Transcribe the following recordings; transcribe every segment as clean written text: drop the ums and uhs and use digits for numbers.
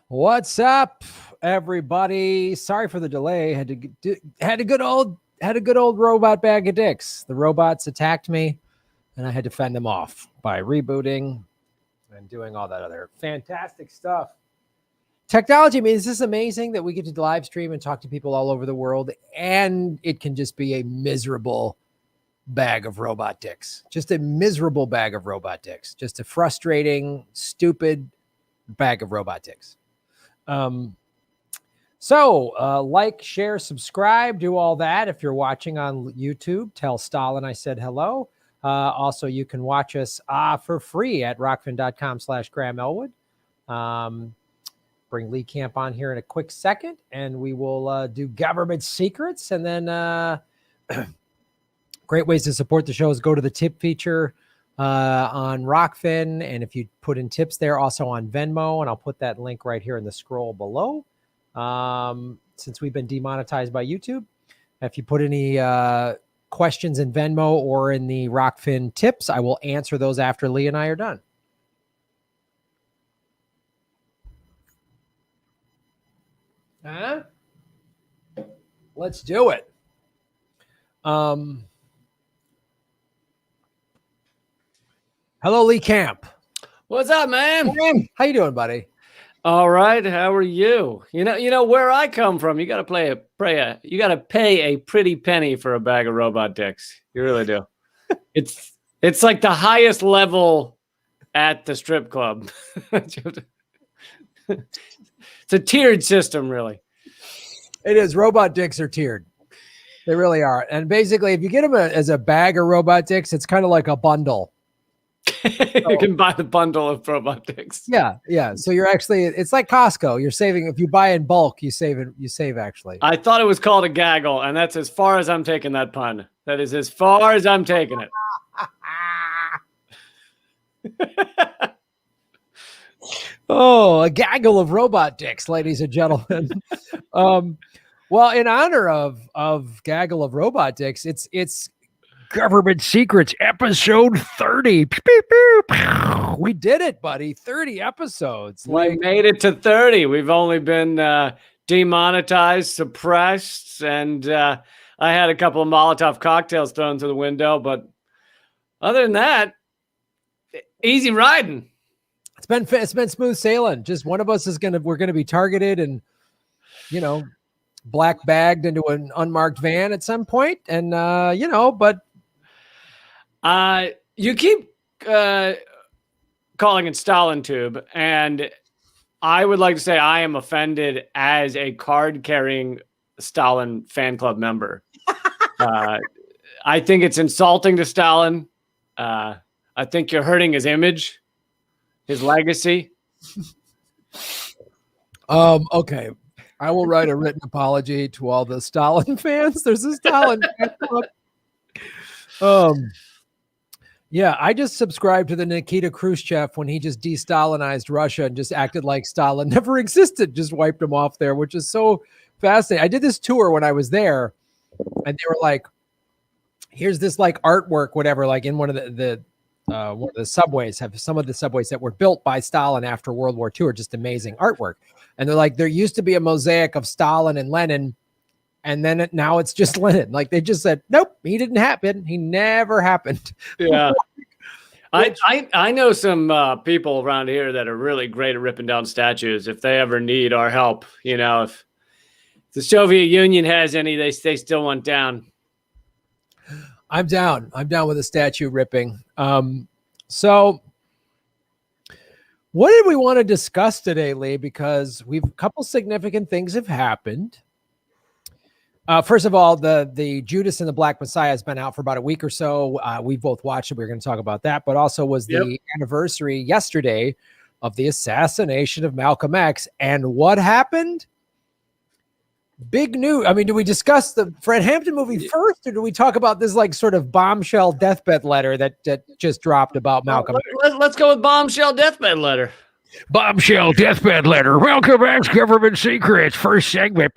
What's up, everybody? Sorry for the delay. Had a good old robot bag of dicks. The robots attacked me, and I had to fend them off by rebooting and doing all that other fantastic stuff. Technology, I mean, is this amazing that we get to live stream and talk to people all over the world, and it can just be a miserable bag of robot dicks. Just a miserable bag of robot dicks. Just a frustrating, stupid bag of robot dicks. Like, share, subscribe, do all that. If you're watching on YouTube, tell Stalin I said hello. Also, you can watch us for free at rockfin.com/Graham Elwood. Bring Lee Camp on here in a quick second, and we will do government secrets. And then great ways to support the show is go to the tip feature on Rockfin, and if you put in tips there, also on Venmo, and I'll put that link right here in the scroll below. Since we've been demonetized by YouTube, if you put any questions in Venmo or in the Rockfin tips, I will answer those after Lee and I are done. Let's do it. Hello, Lee Camp. What's up, man? How you doing, buddy? All right. How are you? You know where I come from. You got to pay a pretty penny for a bag of robot dicks. You really do. It's like the highest level at the strip club. It's a tiered system, really. It is. Robot dicks are tiered. They really are. And basically, if you get them as a bag of robot dicks, it's kind of like a bundle. You can buy the bundle of robot dicks. Yeah. So you're actually, it's like Costco. You're saving. If you buy in bulk, you save actually. I thought it was called a gaggle, and that's as far as I'm taking that pun. That is as far as I'm taking it. Oh, a gaggle of robot dicks, ladies and gentlemen. Well, in honor of gaggle of robot dicks, it's Government Secrets episode 30. We did it, buddy. 30 episodes. We made it to 30. We've only been demonetized, suppressed, and I had a couple of Molotov cocktails thrown through the window. But other than that, easy riding. It's been smooth sailing. Just one of us we're gonna be targeted and black bagged into an unmarked van at some point, and but. You keep calling it Stalin Tube, and I would like to say I am offended as a card-carrying Stalin fan club member. I think it's insulting to Stalin. I think you're hurting his image, his legacy. Okay. I will write a written apology to all the Stalin fans. There's a Stalin fan club. Yeah, I just subscribed to the Nikita Khrushchev when he just de-Stalinized Russia and just acted like Stalin never existed, just wiped him off there, which is so fascinating. I did this tour when I was there, and they were like, here's this like artwork, whatever, like in one of the subways, have some of the subways that were built by Stalin after World War II are just amazing artwork. And they're like, there used to be a mosaic of Stalin and Lenin, and then now it's just Lenin. Like they just said, nope, he didn't happen. He never happened. Yeah. I know some people around here that are really great at ripping down statues. If they ever need our help, if the Soviet Union has any, they still want down. I'm down. I'm down with a statue ripping. So what did we want to discuss today, Lee? Because a couple significant things have happened. First of all, the Judas and the Black Messiah has been out for about a week or so. We both watched it. We're going to talk about that, but also was the anniversary yesterday of the assassination of Malcolm X. And what happened? Big news. I mean, do we discuss the Fred Hampton movie first, or do we talk about this like sort of bombshell deathbed letter that just dropped about Malcolm X? Let's go with bombshell deathbed letter. Bombshell deathbed letter. Welcome back to Government Secrets. First segment.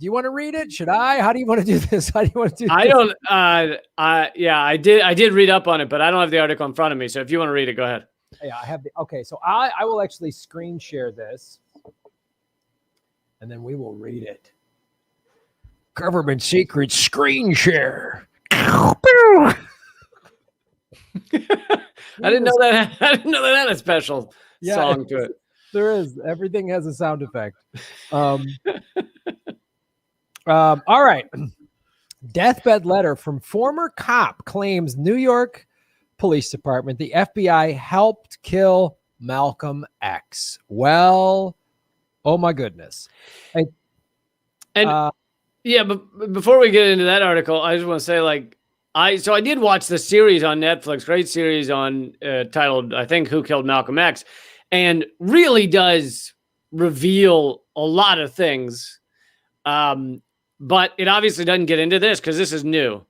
Do you want to read it? Should I? How do you want to do this? How do you want to do this? I don't. Yeah, I did read up on it, but I don't have the article in front of me. So if you want to read it, go ahead. Yeah, I have the. Okay, so I will actually screen share this, and then we will read it. Government secret screen share. I didn't know that. I didn't know that had a special song to it. There is. Everything has a sound effect. All right. Deathbed letter from former cop claims New York Police Department, the FBI helped kill Malcolm X. Well, oh my goodness. Yeah, but before we get into that article, I just want to say, like, I did watch the series on Netflix, great series on titled, I think, Who Killed Malcolm X, and really does reveal a lot of things. But it obviously doesn't get into this because this is new.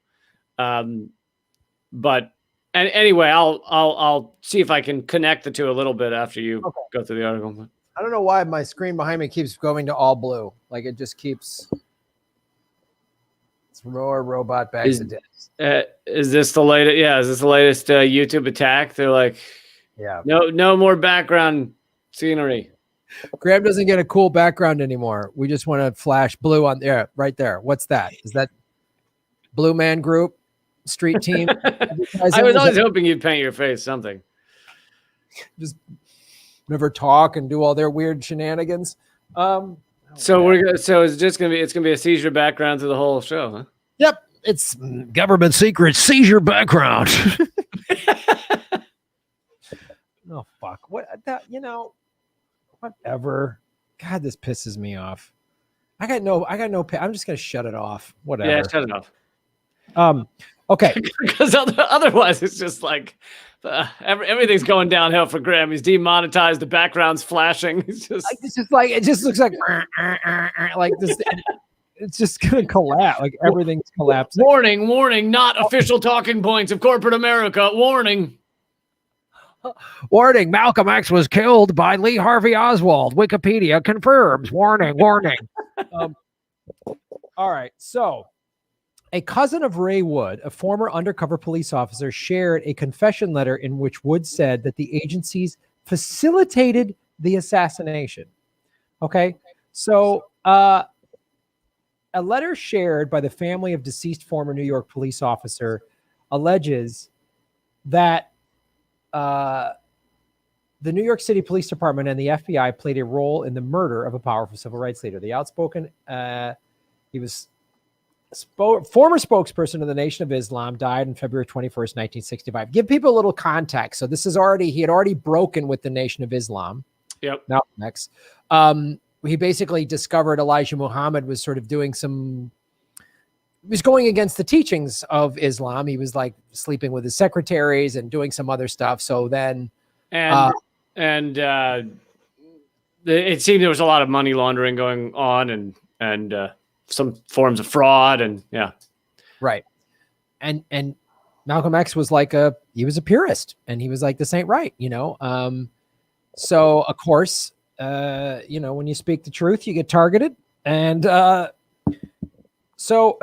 But anyway, I'll see if I can connect the two a little bit after you go through the article. I don't know why my screen behind me keeps going to all blue. Like it just keeps. It's more robot bags to death. Is this the latest? Yeah, is this the latest YouTube attack? They're like, yeah, no more background scenery. Graham doesn't get a cool background anymore. We just want to flash blue on there, right there. What's that? Is that Blue Man Group street team? I was always hoping you'd paint your face something. Just never talk and do all their weird shenanigans. So it's just gonna be a seizure background through the whole show, huh? Yep, it's government secret seizure background. Oh fuck! What that? Whatever. God, this pisses me off. I got no. I'm just gonna shut it off. Whatever. Yeah, shut it off. Okay. Because otherwise, it's just like everything's going downhill for Graham. He's demonetized. The background's flashing. It's just it just looks like this. It's just gonna collapse. Like everything's collapsing. Warning! Not official talking points of corporate America. Warning. Warning, Malcolm X was killed by Lee Harvey Oswald. Wikipedia confirms. Warning. All right. So a cousin of Ray Wood, a former undercover police officer, shared a confession letter in which Wood said that the agencies facilitated the assassination. Okay. So a letter shared by the family of deceased former New York police officer alleges that the New York City Police Department and the FBI played a role in the murder of a powerful civil rights leader. The outspoken, he was former spokesperson of the Nation of Islam, died on February 21st, 1965. Give people a little context. So this is he had already broken with the Nation of Islam. Yep. Malcolm X. He basically discovered Elijah Muhammad was sort of doing he was going against the teachings of Islam. He was like sleeping with his secretaries and doing some other stuff. So then, it seemed there was a lot of money laundering going on and some forms of fraud and yeah. Right. And Malcolm X was he was a purist and he was like, this ain't right, So of course, when you speak the truth, you get targeted. And, So,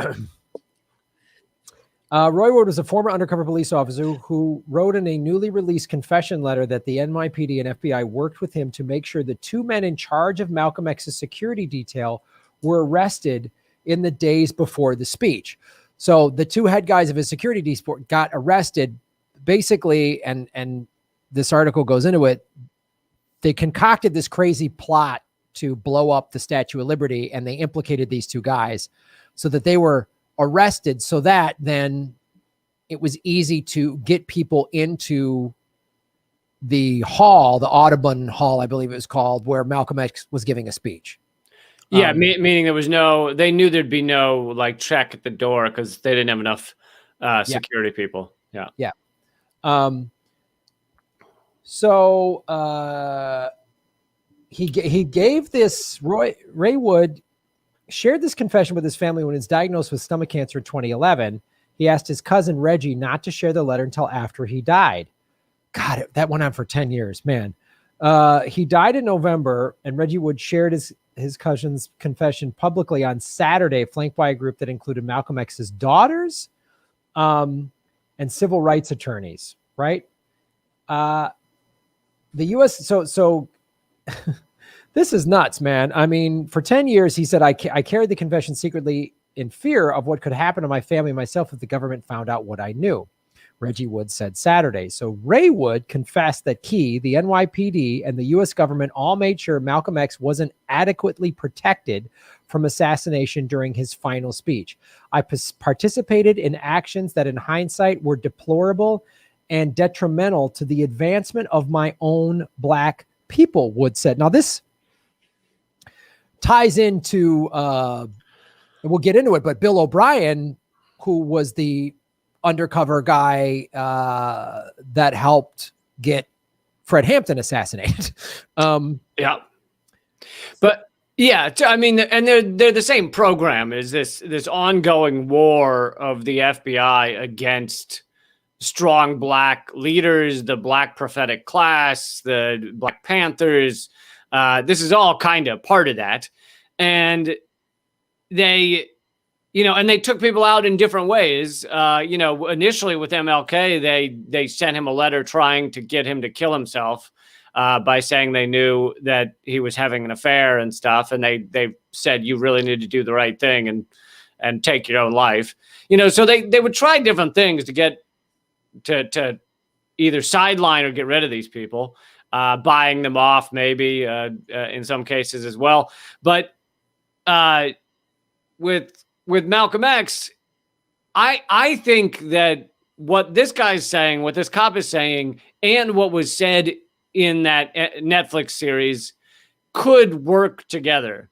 Roy Wood was a former undercover police officer who wrote in a newly released confession letter that the NYPD and FBI worked with him to make sure the two men in charge of Malcolm X's security detail were arrested in the days before the speech. So the two head guys of his security detail got arrested basically, and this article goes into it. They concocted this crazy plot to blow up the Statue of Liberty, and they implicated these two guys so that they were arrested, so that then it was easy to get people into the hall, the Audubon Hall, I believe it was called, where Malcolm X was giving a speech. Yeah, meaning they knew there'd be no check at the door because they didn't have enough security people. Yeah. Yeah. So he gave this, Ray Wood shared this confession with his family when he was diagnosed with stomach cancer in 2011. He asked his cousin Reggie not to share the letter until after he died. God, that went on for 10 years, man. He died in November, and Reggie Wood shared his his cousin's confession publicly on Saturday, flanked by a group that included Malcolm X's daughters and civil rights attorneys, right? The U.S. So this is nuts, man. I mean, for 10 years, he said, I carried the confession secretly in fear of what could happen to my family and myself if the government found out what I knew, Reggie Wood said Saturday. So Ray Wood confessed that Key, the NYPD, and the U.S. government all made sure Malcolm X wasn't adequately protected from assassination during his final speech. I participated in actions that in hindsight were deplorable and detrimental to the advancement of my own Black people, Wood said. Now, this ties into, we'll get into it, but Bill O'Brien, who was the undercover guy that helped get Fred Hampton assassinated. Yeah. But yeah, I mean, and they're the same program. Is this ongoing war of the FBI against strong Black leaders, the Black prophetic class, the Black Panthers. This is all kind of part of that. And they, and they took people out in different ways. Initially with MLK, they sent him a letter trying to get him to kill himself by saying they knew that he was having an affair and stuff. And they said, you really need to do the right thing and take your own life. So they would try different things to get to either sideline or get rid of these people, buying them off maybe in some cases as well. But with Malcolm X, I think that what this guy's saying, what this cop is saying, and what was said in that Netflix series could work together.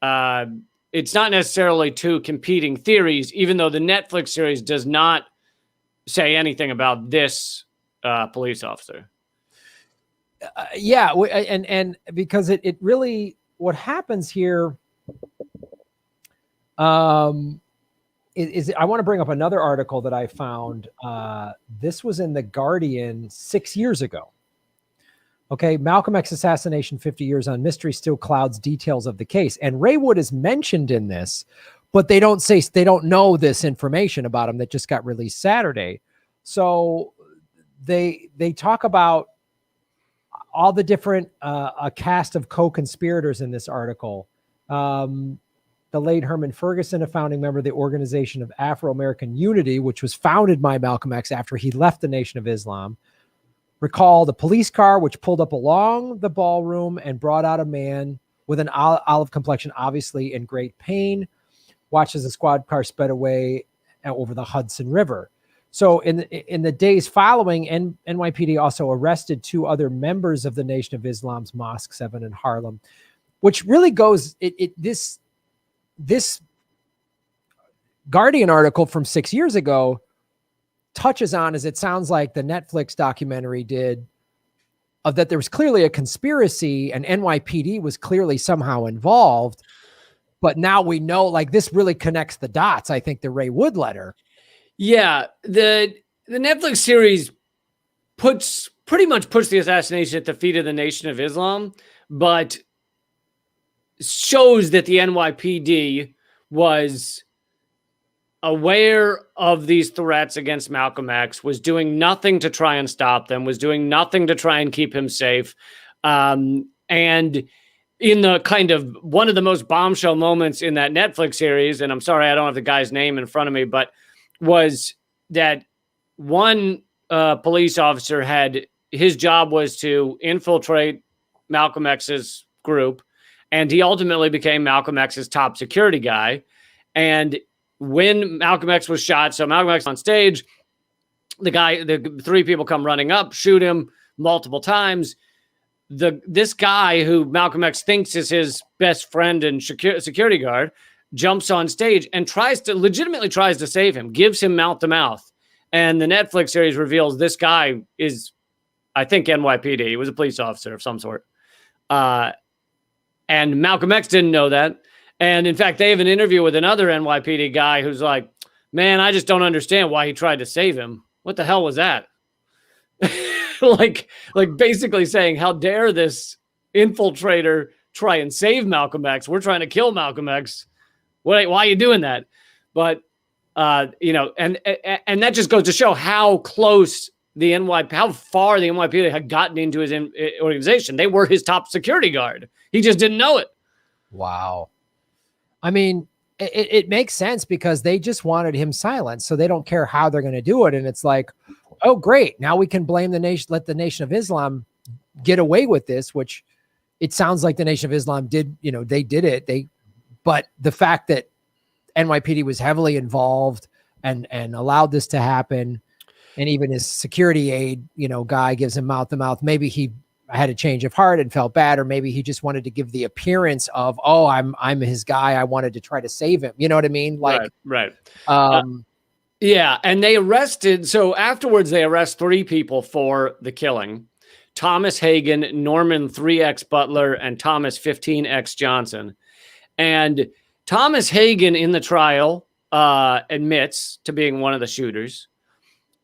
It's not necessarily two competing theories, even though the Netflix series does not say anything about this police officer. And because it really, what happens here is I want to bring up another article that I found. This was in The Guardian 6 years ago. Okay, Malcolm X assassination 50 years on mystery still clouds details of the case. And Ray Wood is mentioned in this, but they don't know this information about him that just got released Saturday. So they talk about all the different a cast of co-conspirators in this article. The late Herman Ferguson, a founding member of the Organization of Afro-American Unity, which was founded by Malcolm X after he left the Nation of Islam. Recall the police car, which pulled up along the ballroom and brought out a man with an olive complexion, obviously in great pain. Watched as the squad car sped away over the Hudson River. So in the days following, NYPD also arrested two other members of the Nation of Islam's Mosque 7 in Harlem, which really goes, this Guardian article from 6 years ago touches on, as it sounds like the Netflix documentary did, of that there was clearly a conspiracy and NYPD was clearly somehow involved. But now we know, like, this really connects the dots. I think the Ray Wood letter. Yeah, the Netflix series pretty much puts the assassination at the feet of the Nation of Islam, but shows that the NYPD was aware of these threats against Malcolm X, was doing nothing to try and stop them, was doing nothing to try and keep him safe. And in the kind of one of the most bombshell moments in that Netflix series, and I'm sorry, I don't have the guy's name in front of me, but was that one police officer his job was to infiltrate Malcolm X's group, and he ultimately became Malcolm X's top security guy. And when Malcolm X was shot, so Malcolm X on stage, the three people come running up, shoot him multiple times. This guy who Malcolm X thinks is his best friend and security guard jumps on stage and legitimately tries to save him, gives him mouth to mouth. And the Netflix series reveals this guy is, I think, NYPD. He was a police officer of some sort. And Malcolm X didn't know that. And in fact, they have an interview with another NYPD guy who's like, man, I just don't understand why he tried to save him. What the hell was that? like basically saying, how dare this infiltrator try and save Malcolm X. We're trying to kill Malcolm X. Why are you doing that? But, you know, and that just goes to show how close how far the NYPD had gotten into his organization. They were his top security guard. He just didn't know it. Wow. I mean, it makes sense because they just wanted him silenced, so they don't care how they're going to do it. And it's like, oh, great. Now we can blame the nation, let the Nation of Islam get away with this, which it sounds like the Nation of Islam did, you know, they did it. But the fact that NYPD was heavily involved and allowed this to happen, and even his security aide, you know, guy gives him mouth to mouth. Maybe he had a change of heart and felt bad, or maybe he just wanted to give the appearance of, oh, I'm his guy. I wanted to try to save him. You know what I mean? Like, right. Yeah. And they arrested. So afterwards, they arrest 3 people for the killing: Thomas Hagen, Norman 3X Butler, and Thomas 15X Johnson. And Thomas Hagen in the trial admits to being one of the shooters.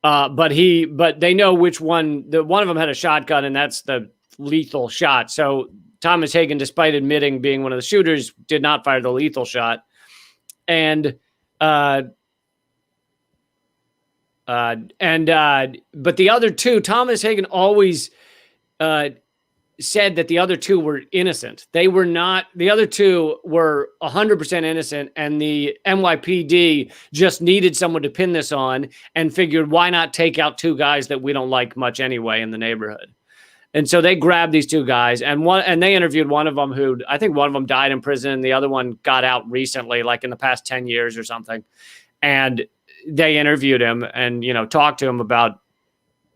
But they know which one. One of them had a shotgun, and that's the lethal shot. So Thomas Hagen, despite admitting being one of the shooters, did not fire the lethal shot. And but the other 2, Thomas Hagen always said that the other 2 were innocent. They were not. The other 2 were 100% innocent, and the NYPD just needed someone to pin this on and figured, why not take out 2 guys that we don't like much anyway in the neighborhood? And so they grabbed these 2 guys, and they interviewed one of them, who I think one of them died in prison. The other one got out recently, like in the past 10 years or something. And they interviewed him and, you know, talked to him about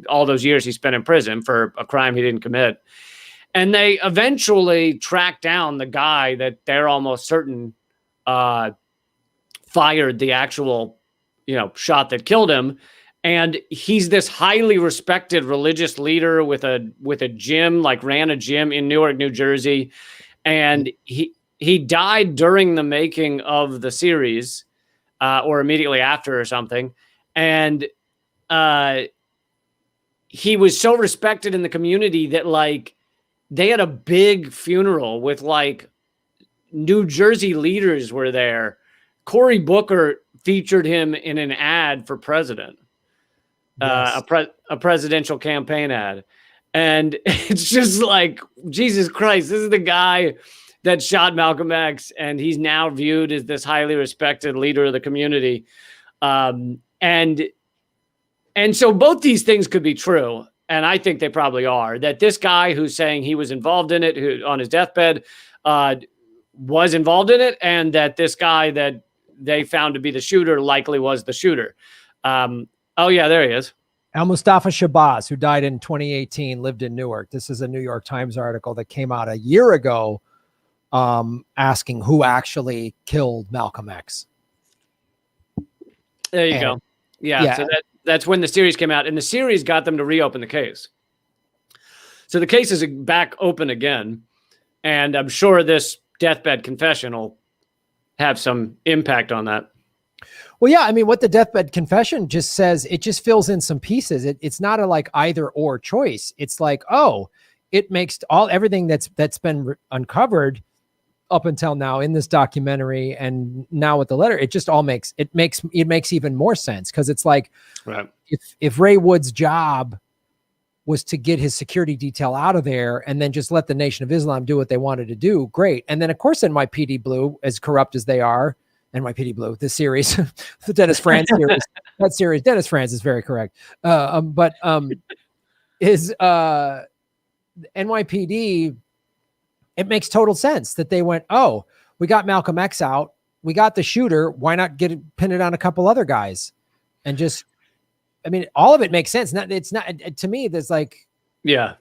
all those years he spent in prison for a crime he didn't commit. And they eventually tracked down the guy that they're almost certain fired the actual, you know, shot that killed him. And he's this highly respected religious leader with a gym, like ran a gym in Newark, New Jersey. And he died during the making of the series, or immediately after or something. And he was so respected in the community that, like, they had a big funeral with, like, New Jersey leaders were there. Cory Booker featured him in an ad for president, yes. A presidential campaign ad. And it's just like, Jesus Christ, this is the guy that shot Malcolm X, and he's now viewed as this highly respected leader of the community. And so both these things could be true. And I think they probably are, that this guy who's saying he was involved in it, who on his deathbed was involved in it, and that this guy that they found to be the shooter likely was the shooter. Oh, yeah, there he is. Al-Mustafa Shabazz, who died in 2018, lived in Newark. This is a New York Times article that came out a year ago asking who actually killed Malcolm X. There you go. Yeah. So that's when the series came out, and the series got them to reopen the case. So the case is back open again, and I'm sure this deathbed confession will have some impact on that. Well, yeah, I mean, what the deathbed confession just says, it just fills in some pieces. It's not a like either or choice. It's like, oh, it makes everything that's been uncovered up until now in this documentary and now with the letter, it just all makes even more sense. Cause it's like, right. If Ray Wood's job was to get his security detail out of there and then just let the Nation of Islam do what they wanted to do, great. And then of course, NYPD Blue, as corrupt as they are, NYPD Blue, the series, the Dennis Franz series, that series, Dennis Franz is very correct. Is NYPD, it makes total sense that they went, oh, we got Malcolm X out. We got the shooter. Why not pin it on a couple other guys? And just, I mean, all of it makes sense. It's not to me, there's like, yeah.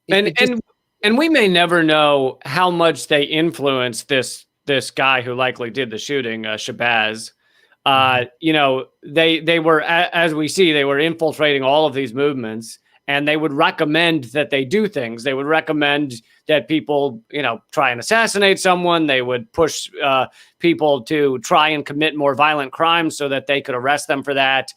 And we may never know how much they influenced this guy who likely did the shooting, Shabazz. You know, they were, as we see, they were infiltrating all of these movements, and they would recommend that they do things. They would recommend that people, you know, try and assassinate someone. They would push people to try and commit more violent crimes so that they could arrest them for that.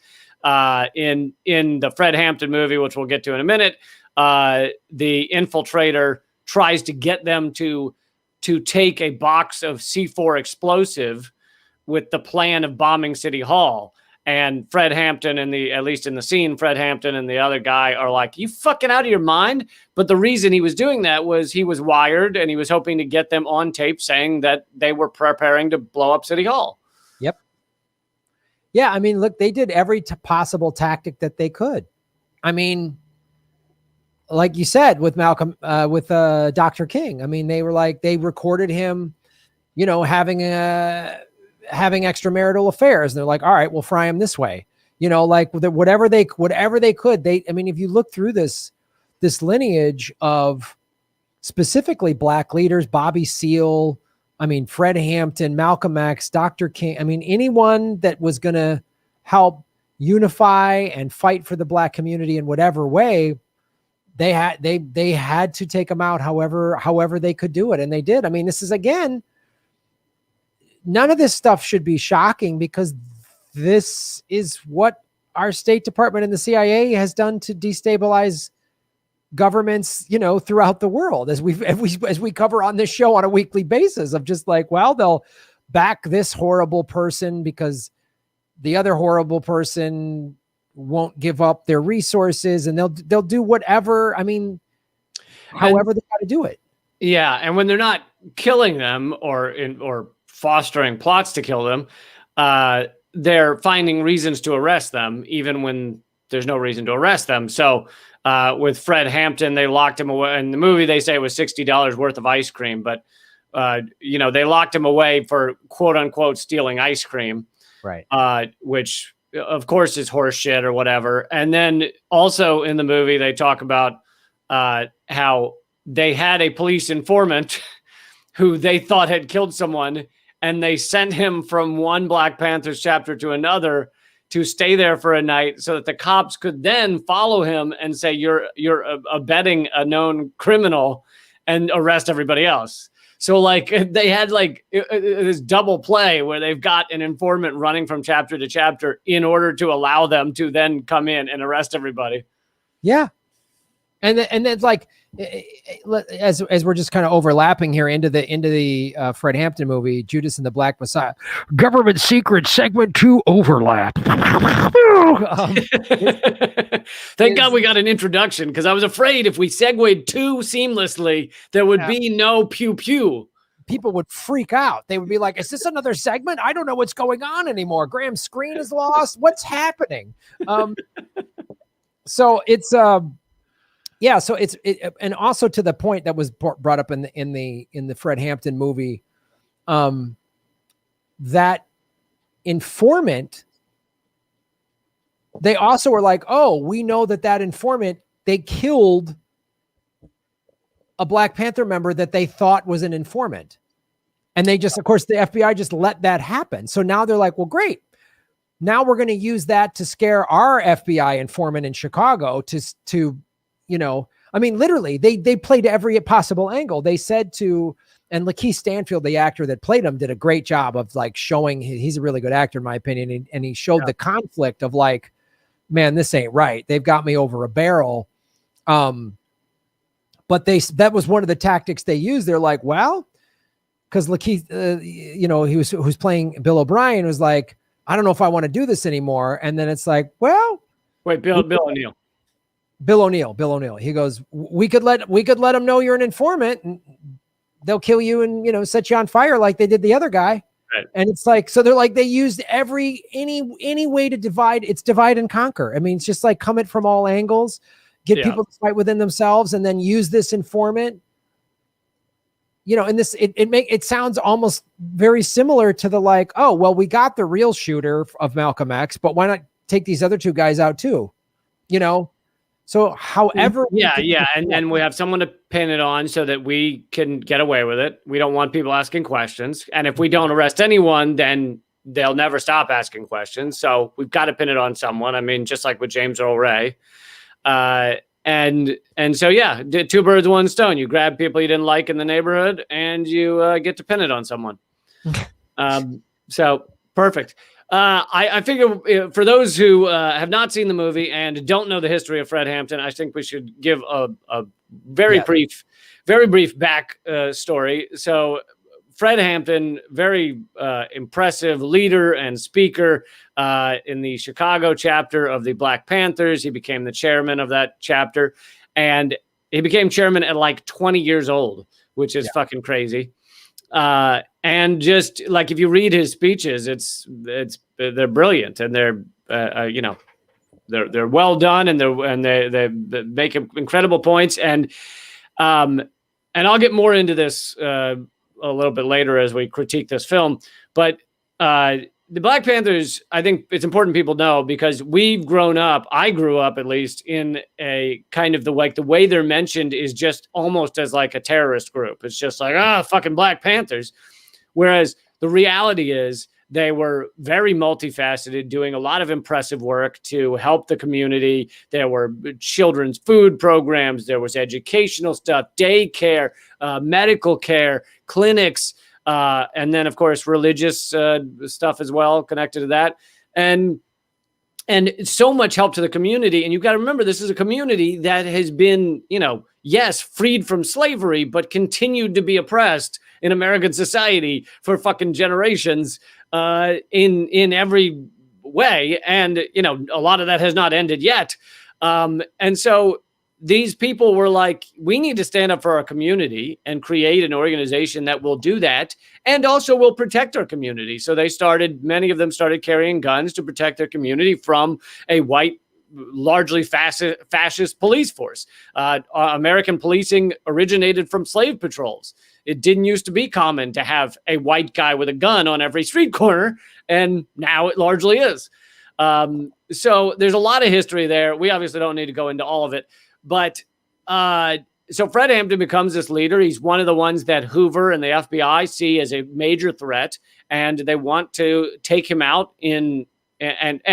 In the Fred Hampton movie, which we'll get to in a minute, the infiltrator tries to get them to to take a box of C4 explosive with the plan of bombing City Hall. And Fred Hampton at least in the scene, Fred Hampton and the other guy are like, you fucking out of your mind. But the reason he was doing that was he was wired and he was hoping to get them on tape saying that they were preparing to blow up City Hall. Yep. Yeah. I mean, look, they did every possible tactic that they could. I mean, like you said, with Malcolm, with Dr. King, I mean, they were like, they recorded him, you know, having extramarital affairs. And they're like, all right, we'll fry him this way, you know, like whatever they could. I mean, if you look through this lineage of specifically black leaders, Bobby Seale, I mean, Fred Hampton, Malcolm X, Dr. King, I mean, anyone that was going to help unify and fight for the black community in whatever way, they had to take them out however they could do it. And they did. I mean, this is, again, none of this stuff should be shocking because this is what our State Department and the CIA has done to destabilize governments, you know, throughout the world, as we cover on this show on a weekly basis, of just like, well, they'll back this horrible person because the other horrible person won't give up their resources, and they'll do whatever. I mean, however they got to do it. Yeah, and when they're not killing them or fostering plots to kill them, they're finding reasons to arrest them, even when there's no reason to arrest them. So with Fred Hampton, they locked him away. In the movie, they say it was $60 worth of ice cream, but you know, they locked him away for quote unquote stealing ice cream, right? Which of course is horse shit or whatever. And then also in the movie, they talk about how they had a police informant who they thought had killed someone, and they sent him from one Black Panthers chapter to another to stay there for a night so that the cops could then follow him and say, you're abetting a known criminal, and arrest everybody else. So like they had like this double play where they've got an informant running from chapter to chapter in order to allow them to then come in and arrest everybody. Yeah. And then like, as we're just kind of overlapping here into the Fred Hampton movie, Judas and the Black Messiah, Government Secret Segment 2 overlap. Thank God we got an introduction, because I was afraid if we segued too seamlessly, there would be no pew pew. People would freak out. They would be like, is this another segment? I don't know what's going on anymore. Graham's screen is lost. What's happening? So it's yeah, so it's and also to the point that was brought up in the Fred Hampton movie, that informant, they also were like, oh, we know that informant, they killed a Black Panther member that they thought was an informant, and they just, of course, the FBI just let that happen. So now they're like, well, great. Now we're going to use that to scare our FBI informant in Chicago to you know, I mean, literally, they played every possible angle. They said to, and Lakeith Stanfield, the actor that played him, did a great job of like showing, he's a really good actor in my opinion, and he showed the conflict of like, man, this ain't right. They've got me over a barrel. But that was one of the tactics they used. They're like, well, because Lakeith, you know, who's playing Bill O'Brien was like, I don't know if I want to do this anymore. And then it's like, well, wait, Bill O'Neill. Bill O'Neill. He goes, we could let them know you're an informant, and they'll kill you and, you know, set you on fire like they did the other guy. Right. And it's like, so they're like, they used any way to divide. It's divide and conquer. I mean, it's just like come at from all angles, get people to fight within themselves, and then use this informant. You know, and this, it sounds almost very similar to the like, oh, well, we got the real shooter of Malcolm X, but why not take these other two guys out too? You know? So however, and we have someone to pin it on so that we can get away with it. We don't want people asking questions. And if we don't arrest anyone, then they'll never stop asking questions. So we've got to pin it on someone. I mean, just like with James Earl Ray. And so, yeah, two birds, one stone. You grab people you didn't like in the neighborhood, and you get to pin it on someone. So perfect. I figure for those who have not seen the movie and don't know the history of Fred Hampton, I think we should give a very brief very brief back story. So Fred Hampton, very impressive leader and speaker in the Chicago chapter of the Black Panthers. He became the chairman of that chapter, and he became chairman at like 20 years old, which is fucking crazy. And just like if you read his speeches, they're brilliant, and they're they're well done, and they make incredible points, and I'll get more into this a little bit later as we critique this film. But the Black Panthers, I think it's important people know, because we've grown up, I grew up at least, in a kind of the way they're mentioned is just almost as like a terrorist group. It's just like, fucking Black Panthers. Whereas the reality is they were very multifaceted, doing a lot of impressive work to help the community. There were children's food programs. There was educational stuff, daycare, medical care, clinics, and then, of course, religious stuff as well connected to that. And so much help to the community. And you've got to remember, this is a community that has been, yes, freed from slavery, but continued to be oppressed in American society for fucking generations in every way. And, a lot of that has not ended yet. And so these people were like, we need to stand up for our community and create an organization that will do that and also will protect our community. So many of them started carrying guns to protect their community from a white, largely fascist police force. American policing originated from slave patrols. It didn't used to be common to have a white guy with a gun on every street corner, and now it largely is. So there's a lot of history there. We obviously don't need to go into all of it. But so Fred Hampton becomes this leader. He's one of the ones that Hoover and the FBI see as a major threat, and they want to take him out and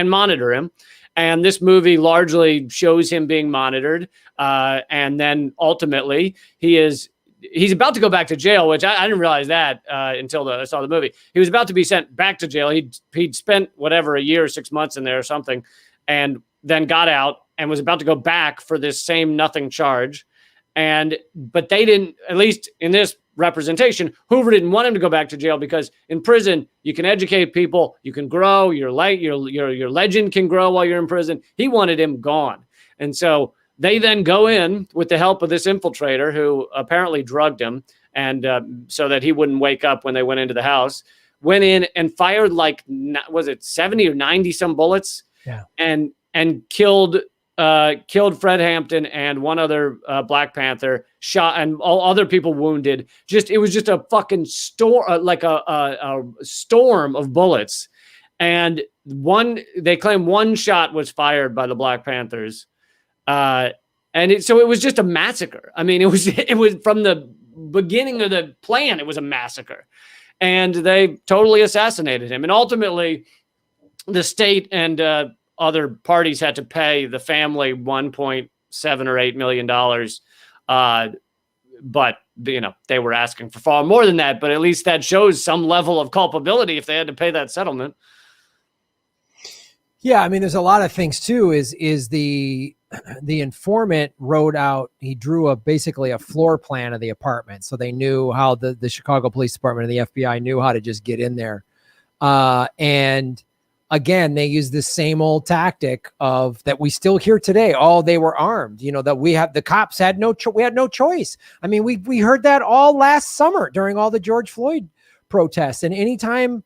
monitor him. And this movie largely shows him being monitored. And then ultimately he's about to go back to jail, which I didn't realize that until I saw the movie. He was about to be sent back to jail. He'd spent whatever, a year or 6 months in there or something, and then got out and was about to go back for this same nothing charge. But they didn't, at least in this representation, Hoover didn't want him to go back to jail, because in prison, you can educate people, you can grow, your legend can grow while you're in prison. He wanted him gone. And so they then go in with the help of this infiltrator who apparently drugged him, and so that he wouldn't wake up when they went into the house, went in and fired like, was it 70 or 90 some bullets? Yeah. And killed Fred Hampton and one other Black Panther, shot, and all other people wounded. It was just a fucking storm, like a storm of bullets. And they claim one shot was fired by the Black Panthers. So it was just a massacre. I mean, it was from the beginning of the plan, it was a massacre. And they totally assassinated him. And ultimately, the state and other parties had to pay the family $1.7 or $8 million. But, they were asking for far more than that. But at least that shows some level of culpability if they had to pay that settlement. Yeah, I mean, there's a lot of things too. Is the informant wrote out, he drew basically a floor plan of the apartment, so they knew how the Chicago Police Department and the FBI knew how to just get in there. And again, they use this same old tactic of that we still hear today. Oh, they were armed. That the cops had we had no choice. I mean, we heard that all last summer during all the George Floyd protests. And anytime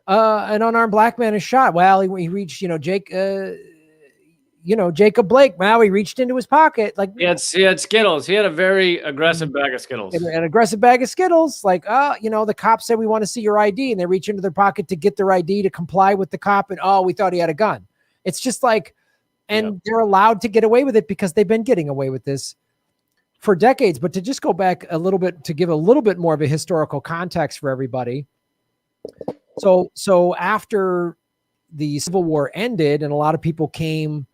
an unarmed Black man is shot, well, he reached, Jacob Blake. Well, he reached into his pocket. Like he had Skittles. He had a very aggressive bag of Skittles. An aggressive bag of Skittles. Like, the cop said, we want to see your ID. And they reach into their pocket to get their ID to comply with the cop. And, we thought he had a gun. It's just like, and they're allowed to get away with it because they've been getting away with this for decades. But to just go back a little bit, to give a little bit more of a historical context for everybody. So after the Civil War ended and a lot of people came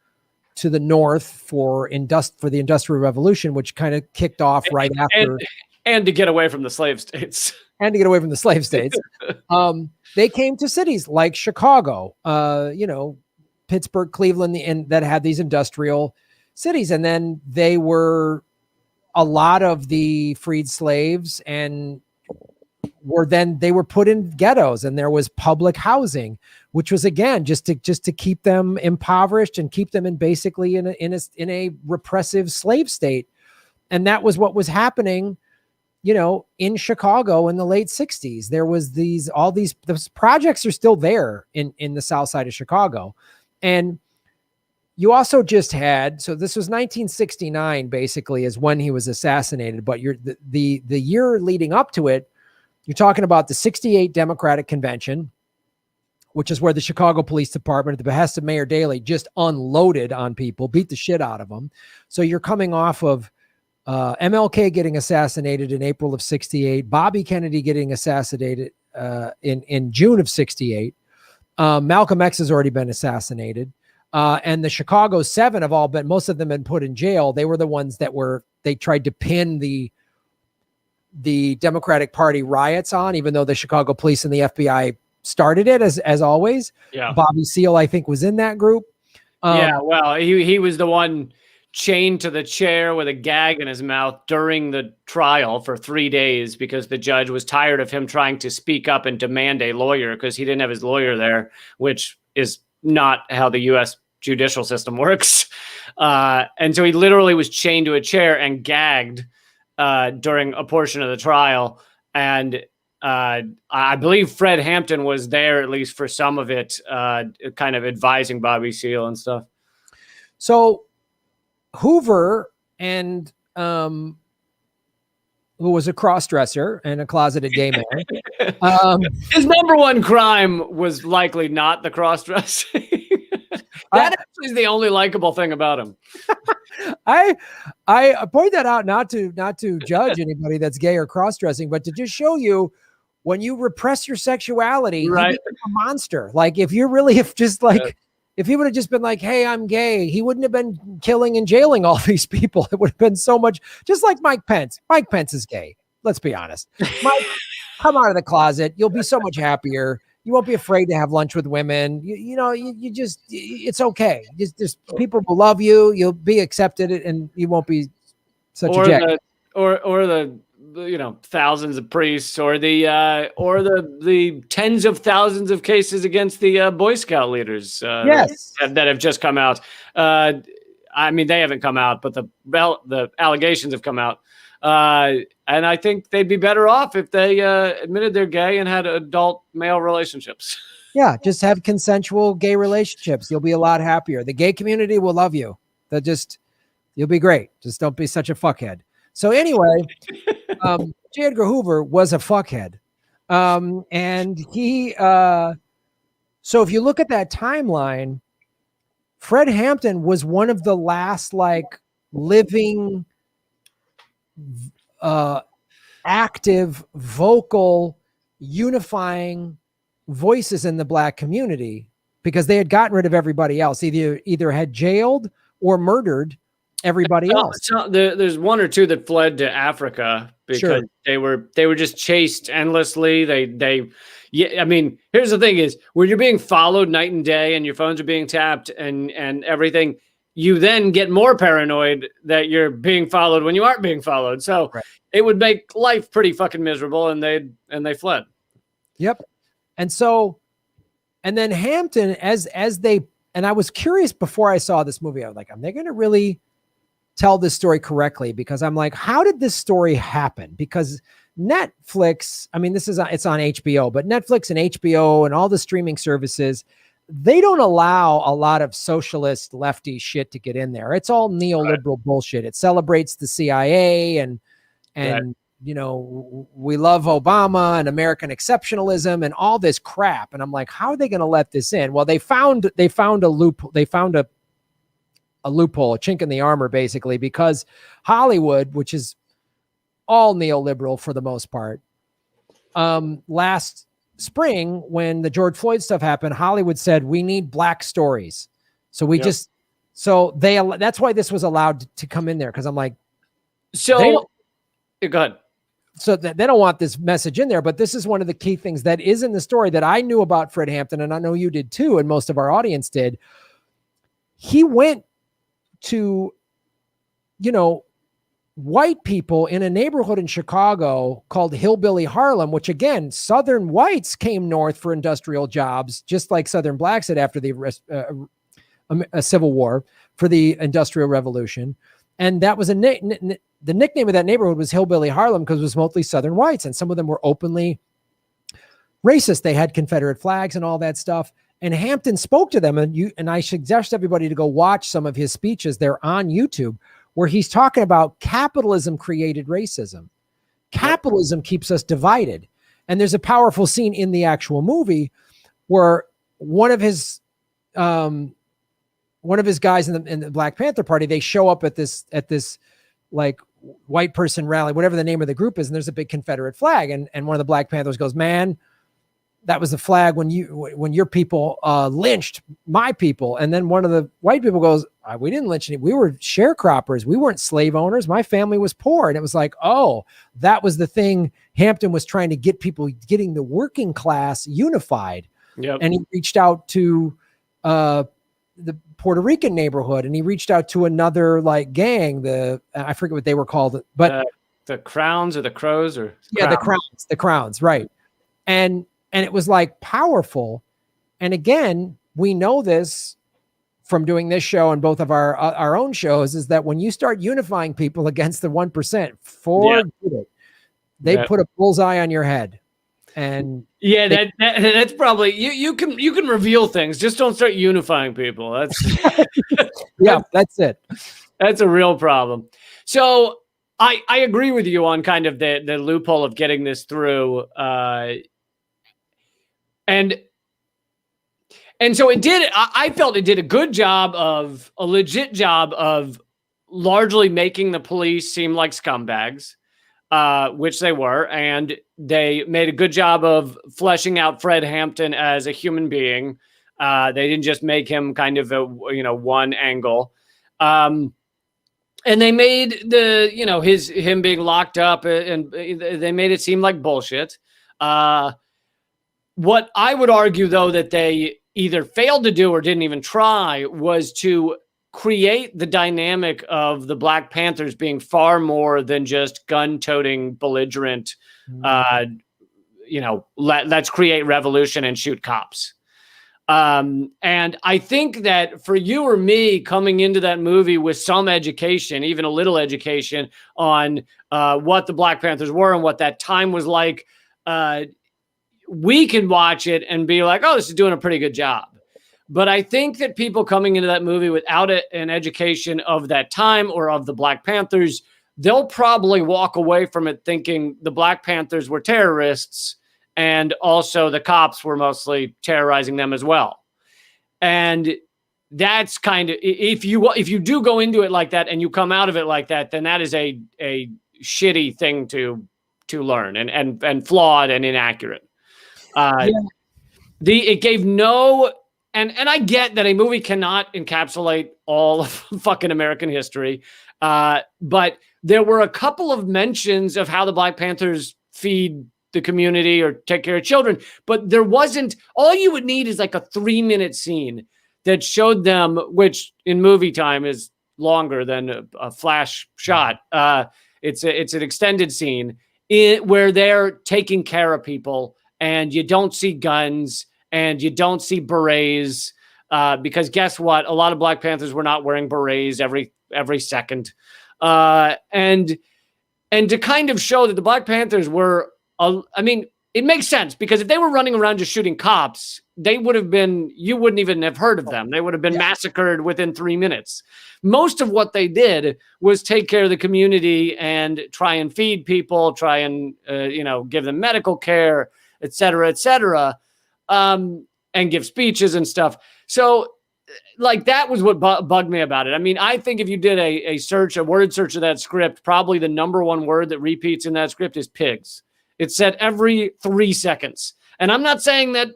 to the North for the Industrial Revolution, which kind of kicked off right after. And to get away from the slave states. They came to cities like Chicago, Pittsburgh, Cleveland, and that had these industrial cities. And then they were a lot of the freed slaves and they were put in ghettos, and there was public housing, which was again just to keep them impoverished and keep them in basically in a repressive slave state. And that was what was happening, in Chicago in the late 60s. There was these projects are still there in the south side of Chicago. And you also just had, so this was 1969 basically is when he was assassinated, but the year leading up to it, you're talking about the 68 Democratic Convention, which is where the Chicago Police Department, at the behest of Mayor Daley, just unloaded on people, beat the shit out of them. So you're coming off of MLK getting assassinated in April of 68, Bobby Kennedy getting assassinated in June of 68. Malcolm X has already been assassinated. And the Chicago Seven most of them been put in jail. They were the ones they tried to pin the Democratic Party riots on, even though the Chicago police and the FBI started it as always. Yeah. Bobby Seale, I think, was in that group. Well, he was the one chained to the chair with a gag in his mouth during the trial for 3 days because the judge was tired of him trying to speak up and demand a lawyer because he didn't have his lawyer there, which is not how the U.S. judicial system works. And so he literally was chained to a chair and gagged during a portion of the trial. And I believe Fred Hampton was there, at least for some of it, kind of advising Bobby Seale and stuff. So Hoover, and who was a cross-dresser and a closeted gay man. His number one crime was likely not the cross-dressing. That actually is the only likable thing about him. I point that out not to judge anybody that's gay or cross-dressing, but to just show you when you repress your sexuality, right, you become a monster. Like if he would have just been like, "Hey, I'm gay," he wouldn't have been killing and jailing all these people. It would have been so much, just like Mike Pence. Mike Pence is gay. Let's be honest. Mike, come out of the closet. You'll be so much happier. You won't be afraid to have lunch with women. It's okay. Just people will love you. You'll be accepted, and you won't be such a jack. Or the thousands of priests, or the tens of thousands of cases against the Boy Scout leaders. Yes, that have just come out. I mean, they haven't come out, but the allegations have come out. And I think they'd be better off if they admitted they're gay and had adult male relationships. Yeah, just have consensual gay relationships. You'll be a lot happier. The gay community will love you. You'll be great. Just don't be such a fuckhead. So anyway, J. Edgar Hoover was a fuckhead. And he, so if you look at that timeline, Fred Hampton was one of the last living, active, vocal, unifying voices in the Black community, because they had gotten rid of everybody else, either had jailed or murdered everybody else. There's one or two that fled to Africa because they were just chased endlessly. I mean, here's the thing is, when you're being followed night and day and your phones are being tapped and everything, you then get more paranoid that you're being followed when you aren't being followed. So it would make life pretty fucking miserable, and they fled. Yep. And then Hampton, and I was curious before I saw this movie, I was like, are they going to really tell this story correctly? Because I'm like, how did this story happen? Because Netflix, I mean, it's on HBO, but Netflix and HBO and all the streaming services, they don't allow a lot of socialist lefty shit to get in there. It's all neoliberal bullshit. It celebrates the CIA and we love Obama and American exceptionalism and all this crap. And I'm like, how are they going to let this in? Well, they found a loop. They found a loophole, a chink in the armor, basically, because Hollywood, which is all neoliberal for the most part, last spring, when the George Floyd stuff happened, Hollywood said, we need Black stories. So that's why this was allowed to come in there. Cause I'm like, go ahead. So they don't want this message in there, but this is one of the key things that is in the story that I knew about Fred Hampton. And I know you did too. And most of our audience did. He went to, white people in a neighborhood in Chicago called Hillbilly Harlem, which again, Southern whites came north for industrial jobs, just like Southern blacks did after the Civil War for the Industrial Revolution. And that was the nickname of that neighborhood was Hillbilly Harlem because it was mostly Southern whites. And some of them were openly racist. They had Confederate flags and all that stuff. And Hampton spoke to them. And I suggest everybody to go watch some of his speeches. They're on YouTube, where he's talking about capitalism created racism. Capitalism keeps us divided. And there's a powerful scene in the actual movie where one of his guys in the Black Panther Party, they show up at this like white person rally, whatever the name of the group is, and there's a big Confederate flag. And one of the Black Panthers goes, "Man, that was the flag when your people lynched my people." And then one of the white people goes, "We didn't lynch any. We were sharecroppers. We weren't slave owners. My family was poor." And it was like, oh, that was the thing. Hampton was trying to get people, getting the working class unified. Yep. And he reached out to the Puerto Rican neighborhood, and he reached out to another like gang. I forget what they were called, but the Crowns or the Crows or the Crowns, right? And it was like powerful. And again, we know this from doing this show and both of our own shows, is that when you start unifying people against the 1%, forget it. They put a bullseye on your head. And that's probably you can reveal things, just don't start unifying people. That's that's it. That's a real problem. So I agree with you on kind of the loophole of getting this through. And so it did. I felt it did a good job a legit job of largely making the police seem like scumbags, which they were. And they made a good job of fleshing out Fred Hampton as a human being. They didn't just make him kind of one angle. And they made him being locked up, and they made it seem like bullshit. What I would argue, though, that they either failed to do or didn't even try was to create the dynamic of the Black Panthers being far more than just gun-toting, belligerent, let's create revolution and shoot cops. And I think that for you or me coming into that movie with some education, even a little education on what the Black Panthers were and what that time was like, we can watch it and be like, oh, this is doing a pretty good job. But I think that people coming into that movie without an education of that time or of the Black Panthers, they'll probably walk away from it thinking the Black Panthers were terrorists and also the cops were mostly terrorizing them as well. And that's kind of, if you do go into it like that and you come out of it like that, then that is a shitty thing to learn and flawed and inaccurate. It gave no, and I get that a movie cannot encapsulate all of fucking American history, but there were a couple of mentions of how the Black Panthers feed the community or take care of children, but there wasn't. All you would need is like a 3-minute scene that showed them, which in movie time is longer than a flash shot. It's an extended scene where they're taking care of people. And you don't see guns and you don't see berets because guess what? A lot of Black Panthers were not wearing berets every second. And to kind of show that the Black Panthers were, it makes sense because if they were running around just shooting cops, you wouldn't even have heard of them. They would have been massacred within 3 minutes. Most of what they did was take care of the community and try and feed people, try and, give them medical care, et cetera, and give speeches and stuff. So like that was what bugged me about it. I mean, I think if you did a word search of that script, probably the number one word that repeats in that script is pigs. It's said every 3 seconds. And I'm not saying that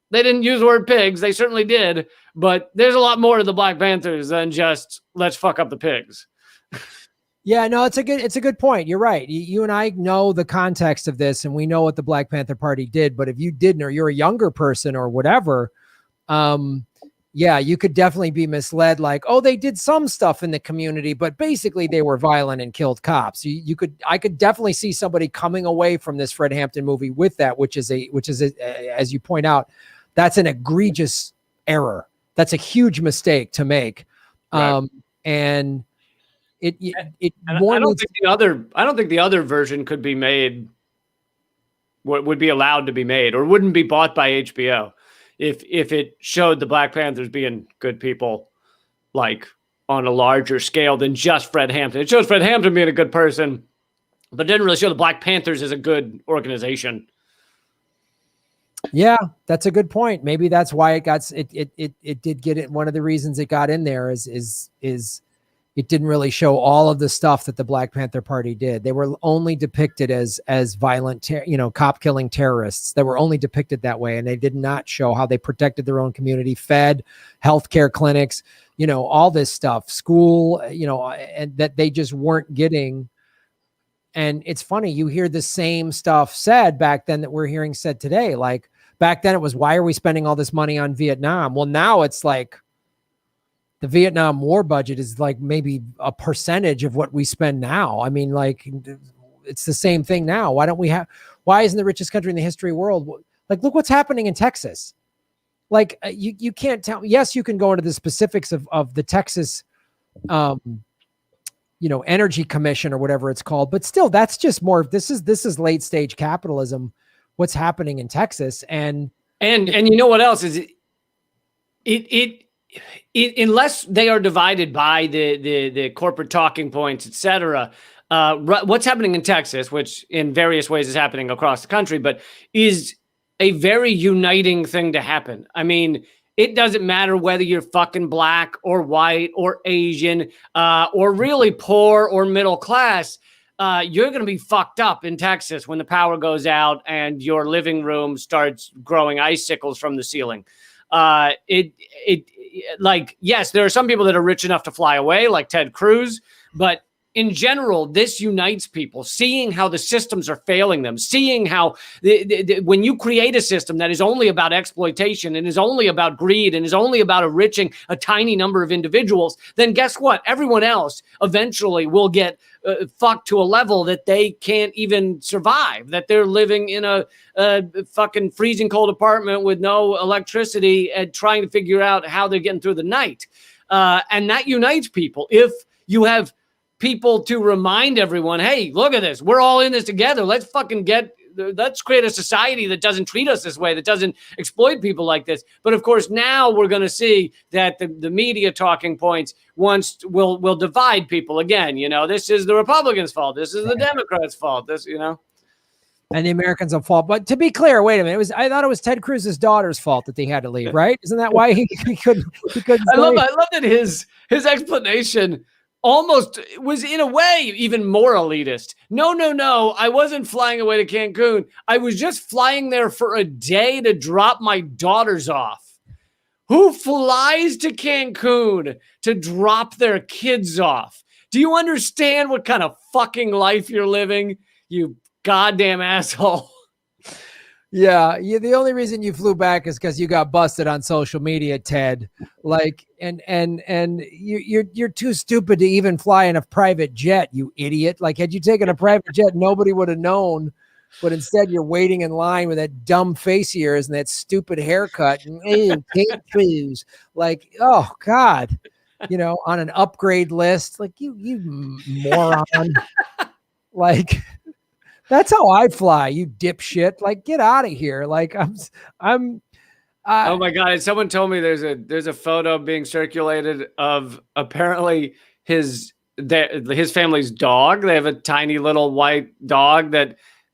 they didn't use the word pigs. They certainly did. But there's a lot more to the Black Panthers than just let's fuck up the pigs. Yeah, no, it's a good point. You're right. You and I know the context of this, and we know what the Black Panther Party did. But if you didn't, or you're a younger person or whatever, Yeah, you could definitely be misled. Like, oh, they did some stuff in the community, but basically they were violent and killed cops. I could definitely see somebody coming away from this Fred Hampton movie with that, which is as you point out, that's an egregious error. That's a huge mistake to make. Right. And it more I don't think the other version could be made. What would be allowed to be made, or wouldn't be bought by HBO if it showed the Black Panthers being good people, like on a larger scale than just Fred Hampton. It shows Fred Hampton being a good person, but it didn't really show the Black Panthers as a good organization. Yeah, that's a good point. Maybe that's why it did get it. One of the reasons it got in there is it didn't really show all of the stuff that the Black Panther Party did. They were only depicted as violent, cop killing terrorists. They were only depicted that way. And they did not show how they protected their own community, fed healthcare clinics, all this stuff, school, and that they just weren't getting. And it's funny, you hear the same stuff said back then that we're hearing said today. Like back then it was, why are we spending all this money on Vietnam? Well, now it's like, the Vietnam War budget is like maybe a percentage of what we spend now. I mean, like it's the same thing now. Why isn't the richest country in the history of the world? Like, look what's happening in Texas. Like you can't tell. Yes, you can go into the specifics of the Texas, Energy Commission or whatever it's called, but still that's just more, this is late stage capitalism. What's happening in Texas and you know what else is it unless they are divided by the corporate talking points, etc. What's happening in Texas, which in various ways is happening across the country, but is a very uniting thing to happen. I mean, it doesn't matter whether you're fucking black or white or Asian or really poor or middle class. You're going to be fucked up in Texas when the power goes out and your living room starts growing icicles from the ceiling. Like, yes, there are some people that are rich enough to fly away, like Ted Cruz, but in general, this unites people, seeing how the systems are failing them, seeing how when you create a system that is only about exploitation and is only about greed and is only about enriching a tiny number of individuals, then guess what? Everyone else eventually will get fucked to a level that they can't even survive, that they're living in a fucking freezing cold apartment with no electricity and trying to figure out how they're getting through the night. And that unites people. If you have people to remind everyone, hey, look at this. We're all in this together. Let's create a society that doesn't treat us this way, that doesn't exploit people like this. But of course, now we're going to see that the media talking points will divide people again. This is the Republicans' fault. This is the Democrats' fault. And the Americans will fall. But to be clear, wait a minute. I thought it was Ted Cruz's daughter's fault that they had to leave, right? Isn't that why he couldn't? I love that his explanation almost was in a way even more elitist. No. I wasn't flying away to Cancun. I was just flying there for a day to drop my daughters off. Who flies to Cancun to drop their kids off? Do you understand what kind of fucking life you're living? You goddamn asshole. Yeah, the only reason you flew back is because you got busted on social media, Ted. Like, and you're too stupid to even fly in a private jet, you idiot. Like, had you taken a private jet, nobody would have known. But instead, you're waiting in line with that dumb face of yours and that stupid haircut. And Ted Cruz, like, oh God, on an upgrade list. Like, you moron. Like. That's how I fly, you dipshit. Like, get out of here. Like, oh my God. Someone told me there's a photo being circulated of apparently his family's dog. They have a tiny little white dog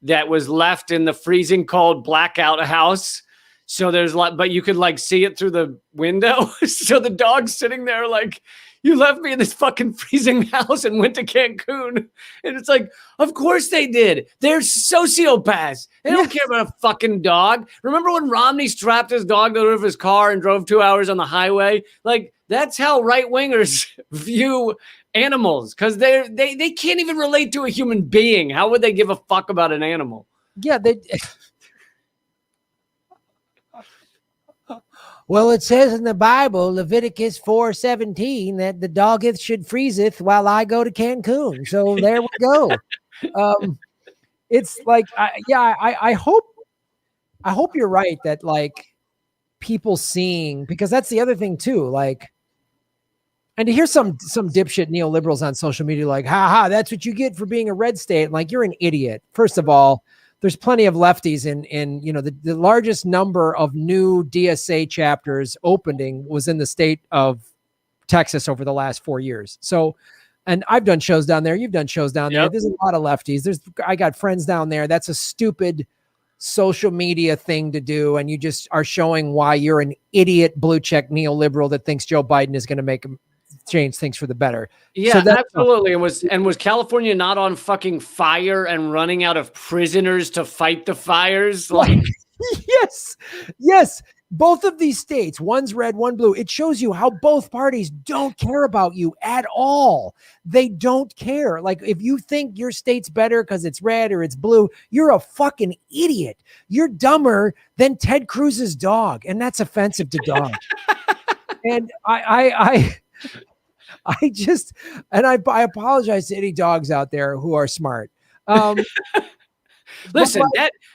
that was left in the freezing cold blackout house. So but you could see it through the window. So the dog's sitting there like, you left me in this fucking freezing house and went to Cancun. And it's like, of course they did. They're sociopaths. They don't care about a fucking dog. Remember when Romney strapped his dog to the roof of his car and drove 2 hours on the highway? Like, that's how right-wingers view animals, because they can't even relate to a human being. How would they give a fuck about an animal? Yeah, Well, it says in the Bible, Leviticus 4:17, that the doggeth should freezeth while I go to Cancun. So there we go. It's like, I hope you're right that like people seeing, because that's the other thing too. Like, and to hear some dipshit neoliberals on social media like, ha, that's what you get for being a red state. Like, you're an idiot. First of all, there's plenty of lefties in the largest number of new DSA chapters opening was in the state of Texas over the last 4 years. So, and I've done shows down there. You've done shows down there. There's a lot of lefties. I got friends down there. That's a stupid social media thing to do. And you just are showing why you're an idiot blue check neoliberal that thinks Joe Biden is going to make him change things for the better. Yeah, so absolutely. And was California not on fucking fire and running out of prisoners to fight the fires? Like, yes. Both of these states, one's red, one blue. It shows you how both parties don't care about you at all. They don't care. Like, if you think your state's better because it's red or it's blue, you're a fucking idiot. You're dumber than Ted Cruz's dog, and that's offensive to dogs. And I apologize to any dogs out there who are smart. Listen,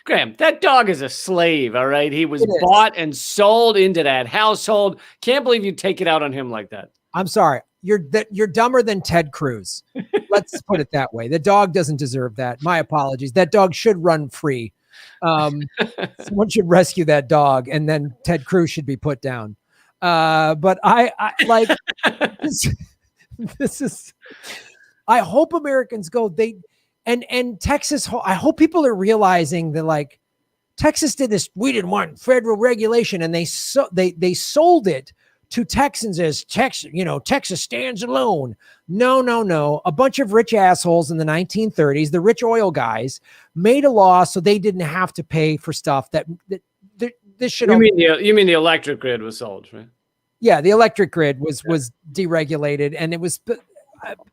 Graham, that dog is a slave. All right. He was bought and sold into that household. Can't believe you take it out on him like that. I'm sorry. You're dumber than Ted Cruz. Let's put it that way. The dog doesn't deserve that. My apologies. That dog should run free. Someone should rescue that dog, and then Ted Cruz should be put down. But I like this is, I hope Americans go, and Texas, I hope people are realizing that, like, Texas did this, we didn't want federal regulation, and they sold it to Texans as Texas stands alone. No. A bunch of rich assholes in the 1930s, the rich oil guys, made a law so they didn't have to pay for stuff that this should. You mean the electric grid was sold, right? Yeah, the electric grid was deregulated, and it was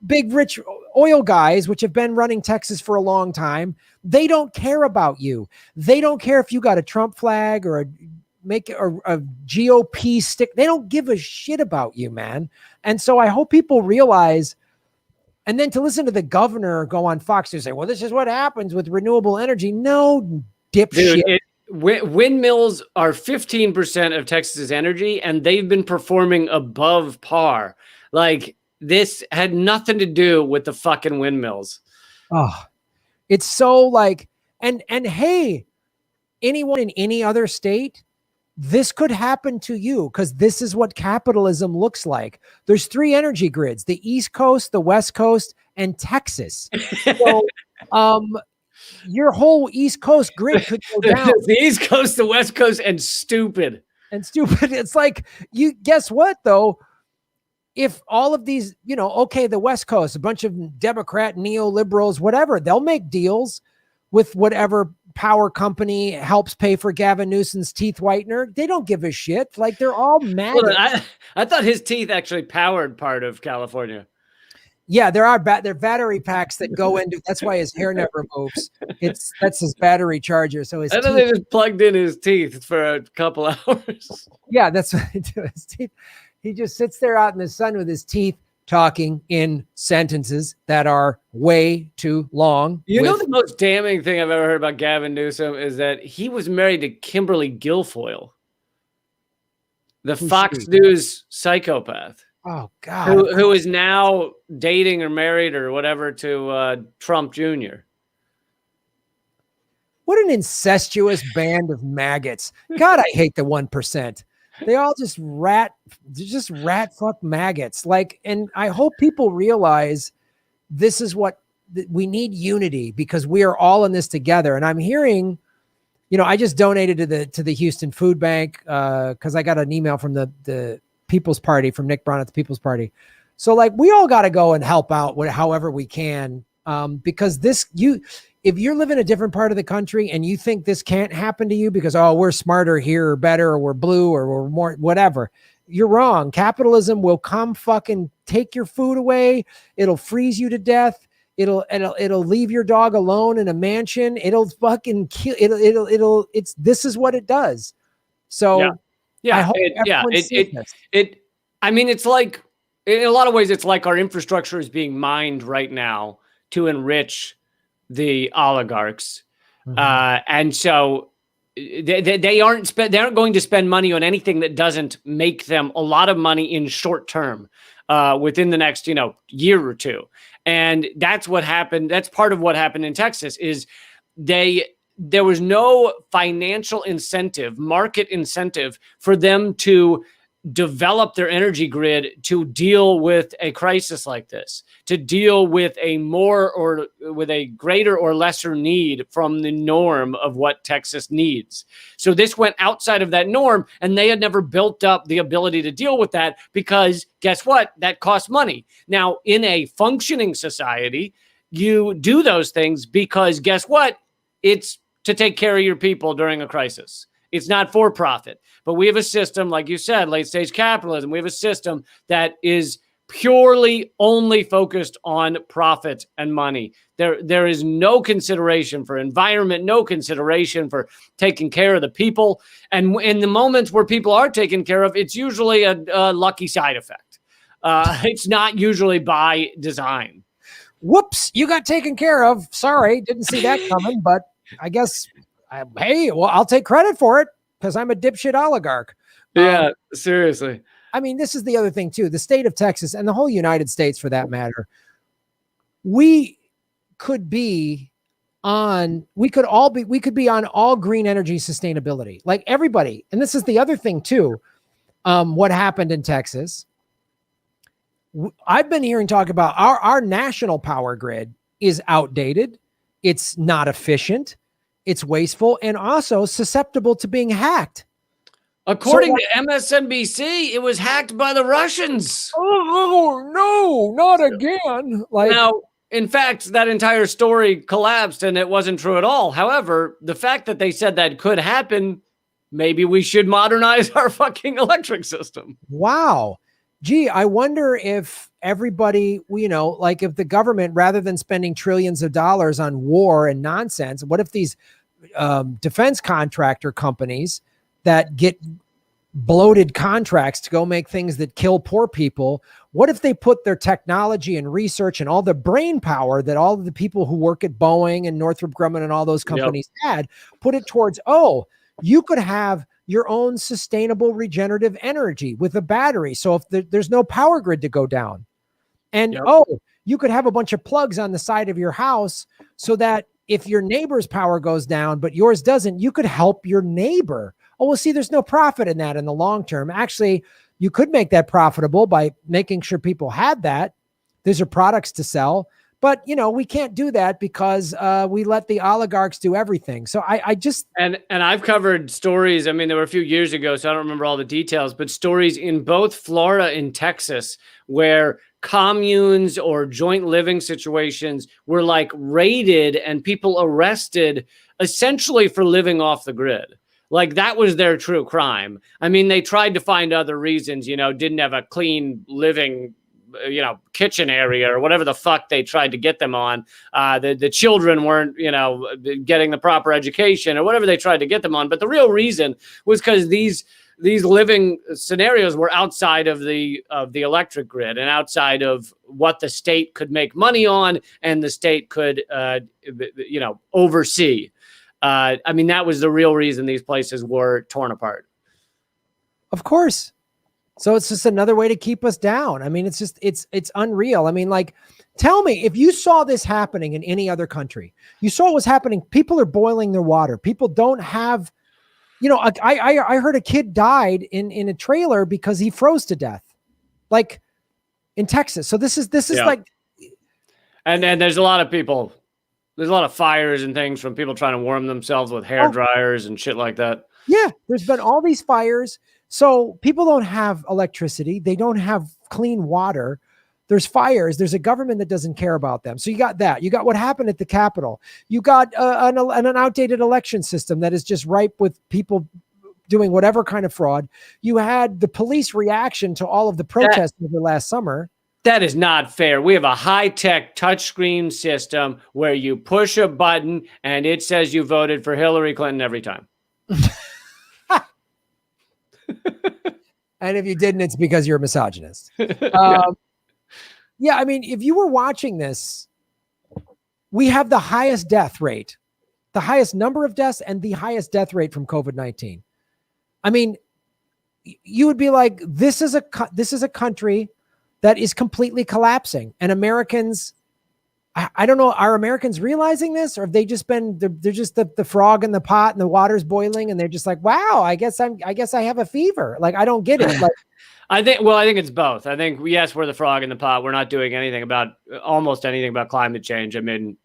big rich oil guys, which have been running Texas for a long time. They don't care about you. They don't care if you got a Trump flag or a GOP stick. They don't give a shit about you, man. And so I hope people realize, and then to listen to the governor go on Fox and say, well, this is what happens with renewable energy. No, dipshit. Windmills are 15% of Texas's energy, and they've been performing above par. Like, this had nothing to do with the fucking windmills. Oh, it's so like, and hey, anyone in any other state, this could happen to you, because this is what capitalism looks like. There's 3 energy grids: the East Coast, the West Coast, and Texas. So, your whole East Coast grid could go down. The East Coast, the West Coast, and stupid. It's like, you guess what though? If all of these, the West Coast, a bunch of Democrat neoliberals, whatever, they'll make deals with whatever power company helps pay for Gavin Newsom's teeth whitener. They don't give a shit. Like, they're all mad. Well, I thought his teeth actually powered part of California. Yeah, there are battery packs that go into. That's why his hair never moves. That's his battery charger. So his. I know they just plugged in his teeth for a couple hours. Yeah, that's what they do. His teeth. He just sits there out in the sun with his teeth, talking in sentences that are way too long. You know, the most damning thing I've ever heard about Gavin Newsom is that he was married to Kimberly Guilfoyle, the Fox News psychopath. Oh, God. Who is now dating or married or whatever to Trump Jr. What an incestuous band of maggots. God, I hate the 1%. They all just rat fuck maggots. Like, and I hope people realize this is what we need: unity, because we are all in this together. And I'm hearing, I just donated to the Houston Food Bank because I got an email from the People's Party, from Nick Brown at the People's Party. So, like, we all got to go and help out however we can, because if you're living a different part of the country and you think this can't happen to you because, oh, we're smarter here or better, or we're blue, or we're more whatever, you're wrong. Capitalism will come fucking take your food away. It'll freeze you to death. It'll leave your dog alone in a mansion. It'll fucking kill. This is what it does. So Yeah, I hope yeah. everyone sees this. I mean, it's like in a lot of ways, it's like our infrastructure is being mined right now to enrich the oligarchs, and so they aren't going to spend money on anything that doesn't make them a lot of money in short term, within the next year or two. And that's what happened. That's part of what happened in Texas is there was no financial incentive, market incentive for them to develop their energy grid to deal with a crisis like this, to deal with with a greater or lesser need from the norm of what Texas needs. So this went outside of that norm, and they had never built up the ability to deal with that because guess what? That costs money. Now, in a functioning society, you do those things because guess what? It's to take care of your people during a crisis. It's not for profit, but we have a system, like you said, late stage capitalism. We have a system that is purely only focused on profit and money. There is no consideration for environment, no consideration for taking care of the people. And in the moments where people are taken care of, it's usually a lucky side effect. It's not usually by design. Whoops, you got taken care of. Sorry, didn't see that coming, but I guess, hey, well, I'll take credit for it because I'm a dipshit oligarch. Yeah, seriously. I mean, this is the other thing too. The state of Texas and the whole United States, for that matter, we could be on all green energy sustainability, like everybody. And this is the other thing too. What happened in Texas? I've been hearing talk about our national power grid is outdated. It's not efficient. It's wasteful and also susceptible to being hacked. According to MSNBC, it was hacked by the Russians. Oh, no, not again. Now, in fact, that entire story collapsed and it wasn't true at all. However, the fact that they said that could happen, maybe we should modernize our fucking electric system. Wow. Gee, I wonder if everybody, like if the government, rather than spending trillions of dollars on war and nonsense, what if these defense contractor companies that get bloated contracts to go make things that kill poor people, what if they put their technology and research and all the brain power that all of the people who work at Boeing and Northrop Grumman and all those companies had, put it towards, you could have your own sustainable regenerative energy with a battery. So if there's no power grid to go down, and you could have a bunch of plugs on the side of your house so that if your neighbor's power goes down, but yours doesn't, you could help your neighbor. Oh, well, see, there's no profit in that in the long term. Actually, you could make that profitable by making sure people had that. These are products to sell. But, we can't do that because we let the oligarchs do everything. So I just... And I've covered stories. I mean, there were a few years ago, so I don't remember all the details, but stories in both Florida and Texas where communes or joint living situations were like raided and people arrested essentially for living off the grid. Like that was their true crime. I mean, they tried to find other reasons, didn't have a clean living kitchen area or whatever the fuck they tried to get them on. The children weren't, getting the proper education or whatever they tried to get them on. But the real reason was because these living scenarios were outside of the electric grid and outside of what the state could make money on and the state could, oversee. I mean, that was the real reason these places were torn apart. Of course. So it's just another way to keep us down. I mean, it's unreal. I mean, like, tell me if you saw this happening in any other country, you saw what was happening. People are boiling their water. People don't have, I heard a kid died in a trailer because he froze to death, like in Texas. So this is like, and there's a lot of people, there's a lot of fires and things from people trying to warm themselves with hair dryers and shit like that. Yeah. There's been all these fires. So people don't have electricity. They don't have clean water. There's fires. There's a government that doesn't care about them. So you got that. You got what happened at the Capitol. You got an outdated election system that is just ripe with people doing whatever kind of fraud. You had the police reaction to all of the protests over last summer. That is not fair. We have a high-tech touchscreen system where you push a button and it says you voted for Hillary Clinton every time. And if you didn't, it's because you're a misogynist. Yeah. Yeah, I mean, if you were watching this, we have the highest death rate, the highest number of deaths, and the highest death rate from COVID-19. I mean, you would be like, this is a country that is completely collapsing, and Americans, I don't know, are Americans realizing this, or have they just been, they're just the frog in the pot and the water's boiling, and they're just like, wow, I guess I have a fever. Like, I don't get it. Like, I think it's both. I think, yes, we're the frog in the pot. We're not doing almost anything about climate change. I mean,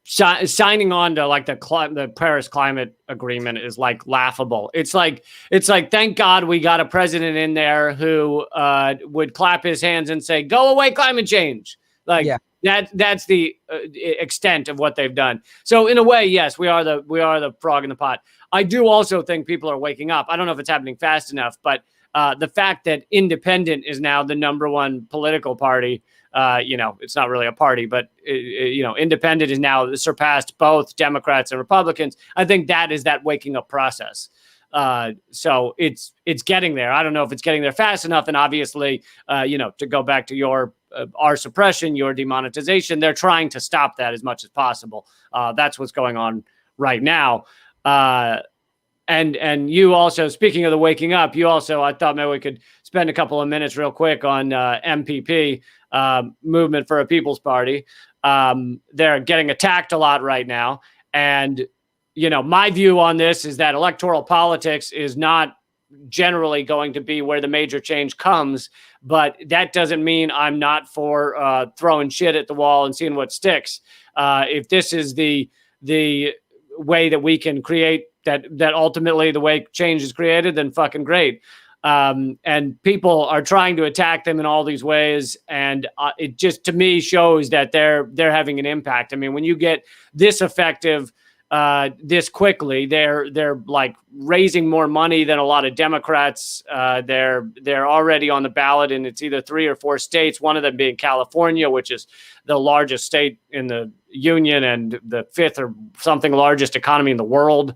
signing on to like the Paris Climate Agreement is like laughable. It's like, thank God we got a president in there who would clap his hands and say, "Go away, climate change." Like, yeah. That's the extent of what they've done. So in a way, yes, we are the frog in the pot. I do also think people are waking up. I don't know if it's happening fast enough, but the fact that Independent is now the #1 political party, it's not really a party, but Independent is now surpassed both Democrats and Republicans. I think that is that waking up process. So it's getting there. I don't know if it's getting there fast enough. And obviously, to go back to our suppression, your demonetization, they're trying to stop that as much as possible. That's what's going on right now. And you also, speaking of the waking up, I thought maybe we could spend a couple of minutes real quick on MPP, Movement for a People's Party. They're getting attacked a lot right now. And, my view on this is that electoral politics is not generally going to be where the major change comes, but that doesn't mean I'm not for throwing shit at the wall and seeing what sticks. If this is the way that we can create that ultimately the way change is created, then fucking great. And people are trying to attack them in all these ways. And it just, to me, shows that they're having an impact. I mean, when you get this effective, this quickly, they're like raising more money than a lot of Democrats. They're already on the ballot, and it's either 3 or 4 states, one of them being California, which is the largest state in the union and the 5th or something largest economy in the world.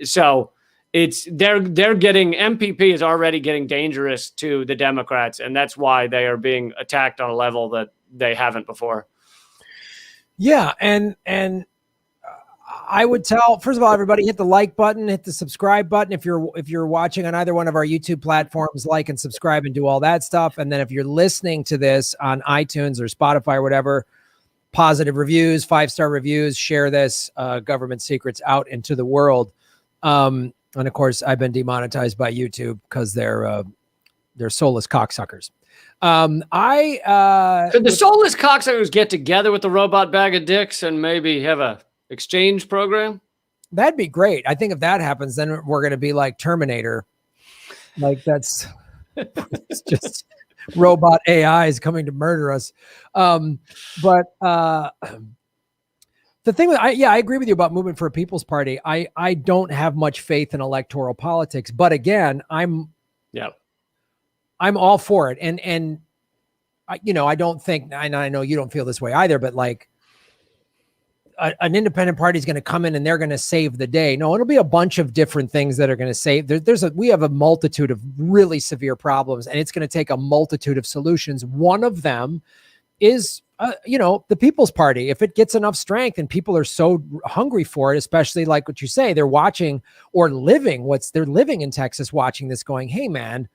So they're getting, MPP is already getting dangerous to the Democrats, and that's why they are being attacked on a level that they haven't before. Yeah, and I would tell, first of all, everybody, hit the like button, hit the subscribe button. If you're watching on either one of our YouTube platforms, like and subscribe and do all that stuff. And then if you're listening to this on iTunes or Spotify or whatever, positive reviews, 5-star reviews, share this government secrets out into the world. And of course, I've been demonetized by YouTube because they're soulless cocksuckers. Could the soulless cocksuckers get together with the robot bag of dicks and maybe have a exchange program? That'd be great. I think if that happens, then we're going to be like Terminator. Like it's just robot AIs coming to murder us. But the thing with, I agree with you about Movement for a People's Party. I don't have much faith in electoral politics, but again, I'm all for it. And I don't think, and I know you don't feel this way either, but like, an independent party is going to come in and they're going to save the day. No, it'll be a bunch of different things that are going to save. We have a multitude of really severe problems, and it's going to take a multitude of solutions. One of them is, the People's Party. If it gets enough strength and people are so hungry for it, especially like what you say, they're watching or they're living in Texas, watching this going, hey man,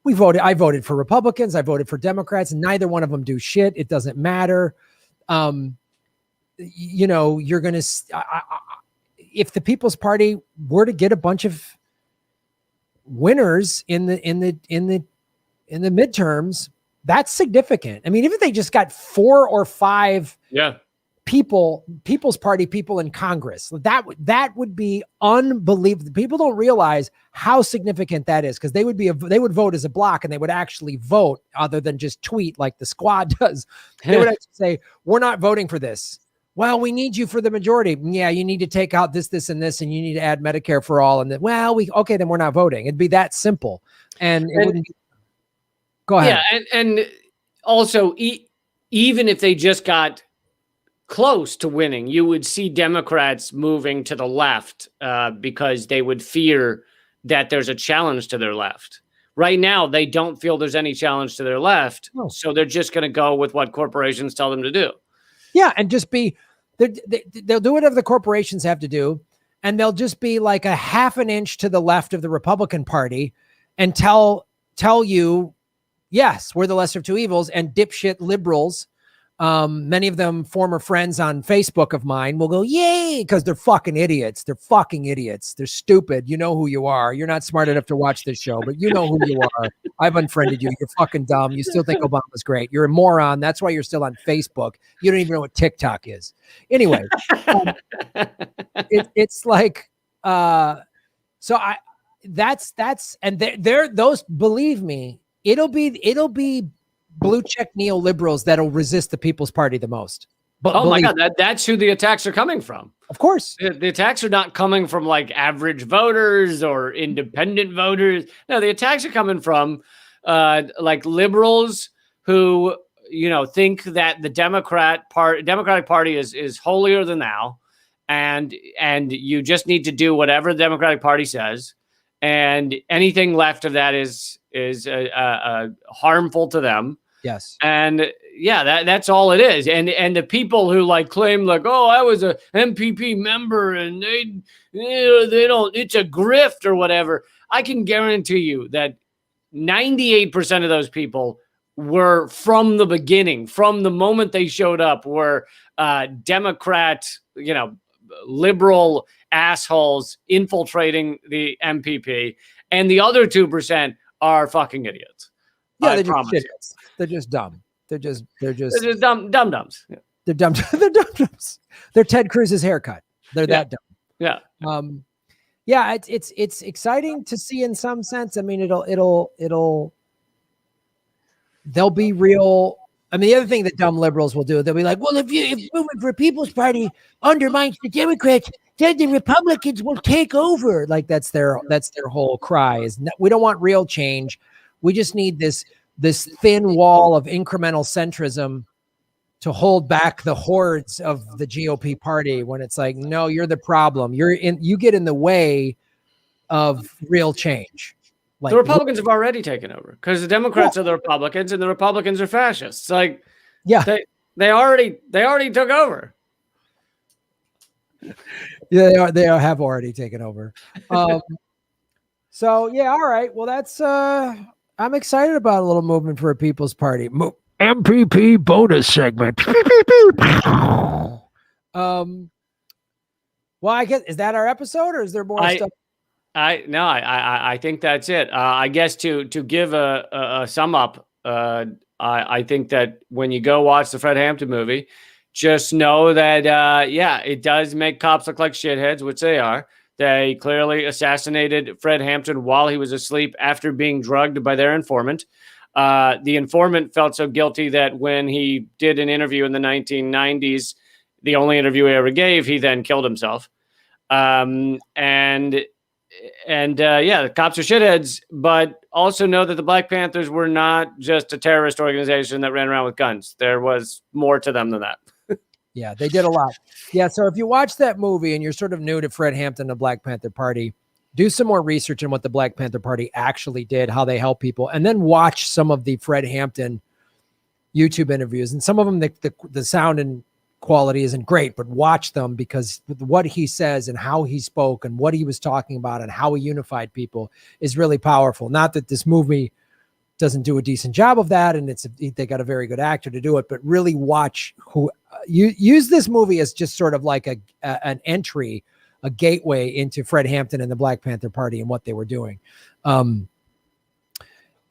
I voted for Republicans. I voted for Democrats. Neither one of them do shit. It doesn't matter. You're going to, if the People's Party were to get a bunch of winners in the midterms, that's significant. I mean, even if they just got 4 or 5 People's Party people in Congress, that would be unbelievable. People don't realize how significant that is, because they would vote as a block, and they would actually vote other than just tweet like the squad does. They would actually say, we're not voting for this. Well, we need you for the majority. Yeah, you need to take out this, and this, and you need to add Medicare for all. And then, then we're not voting. It'd be that simple. And it wouldn't be, go ahead. Yeah, and also, even if they just got close to winning, you would see Democrats moving to the left because they would fear that there's a challenge to their left. Right now, they don't feel there's any challenge to their left. No. So they're just going to go with what corporations tell them to do. Yeah. And just they'll do whatever the corporations have to do. And they'll just be like a half an inch to the left of the Republican Party and tell you, yes, we're the lesser of two evils. And dipshit liberals, many of them former friends on Facebook of mine, will go, yay, because they're fucking idiots. They're fucking idiots. They're stupid. You know who you are. You're not smart enough to watch this show, but you know who you are. I've unfriended you. You're fucking dumb. You still think Obama's great. You're a moron. That's why you're still on Facebook. You don't even know what TikTok is. Anyway, it's like, so they're those, believe me, it'll be blue check neoliberals that'll resist the People's Party the most. But oh my God, that's who the attacks are coming from. Of course. The attacks are not coming from like average voters or independent voters. No, the attacks are coming from like liberals who, think that the Democratic Party is holier than thou, and you just need to do whatever the Democratic Party says, and anything left of that is harmful to them. Yes. And yeah, that's all it is. And the people who like claim like, oh, I was a MPP member and they don't, it's a grift or whatever. I can guarantee you that 98% of those people were from the beginning, from the moment they showed up, were Democrat, liberal assholes infiltrating the MPP. And the other 2% are fucking idiots. Yeah, they're just dumb. They're just dum-dums. Yeah. They're dumb. They're dum-dums. They're Ted Cruz's haircut. They're that dumb. Yeah. Yeah, it's exciting to see in some sense. I mean, they'll be real. I mean, the other thing that dumb liberals will do, they'll be like, well, if moving for People's Party undermines the Democrats, then the Republicans will take over. Like that's their whole cry is we don't want real change. We just need this thin wall of incremental centrism to hold back the hordes of the GOP party when it's like, no, you're the problem. You get in the way of real change. Like, the Republicans have already taken over because the Democrats are the Republicans and the Republicans are fascists. Like, yeah, they already took over. Yeah, they have already taken over. So yeah, all right. Well, that's I'm excited about a little movement for a People's Party. MPP bonus segment. Well, I guess, is that our episode or is there more stuff? I think that's it. I guess to give a sum up, I think that when you go watch the Fred Hampton movie, just know that, it does make cops look like shitheads, which they are. They clearly assassinated Fred Hampton while he was asleep after being drugged by their informant. The informant felt so guilty that when he did an interview in the 1990s, the only interview he ever gave, he then killed himself. The cops are shitheads, but also know that the Black Panthers were not just a terrorist organization that ran around with guns. There was more to them than that. Yeah, they did a lot. Yeah, so if you watch that movie and you're sort of new to Fred Hampton, the Black Panther Party, do some more research on what the Black Panther Party actually did, how they help people, and then watch some of the Fred Hampton YouTube interviews. And some of them, the sound and quality isn't great, but watch them because what he says and how he spoke and what he was talking about and how he unified people is really powerful. Not that this movie doesn't do a decent job of that, and they got a very good actor to do it, but really watch who you use this movie as just sort of like an entry, a gateway into Fred Hampton and the Black Panther Party and what they were doing. So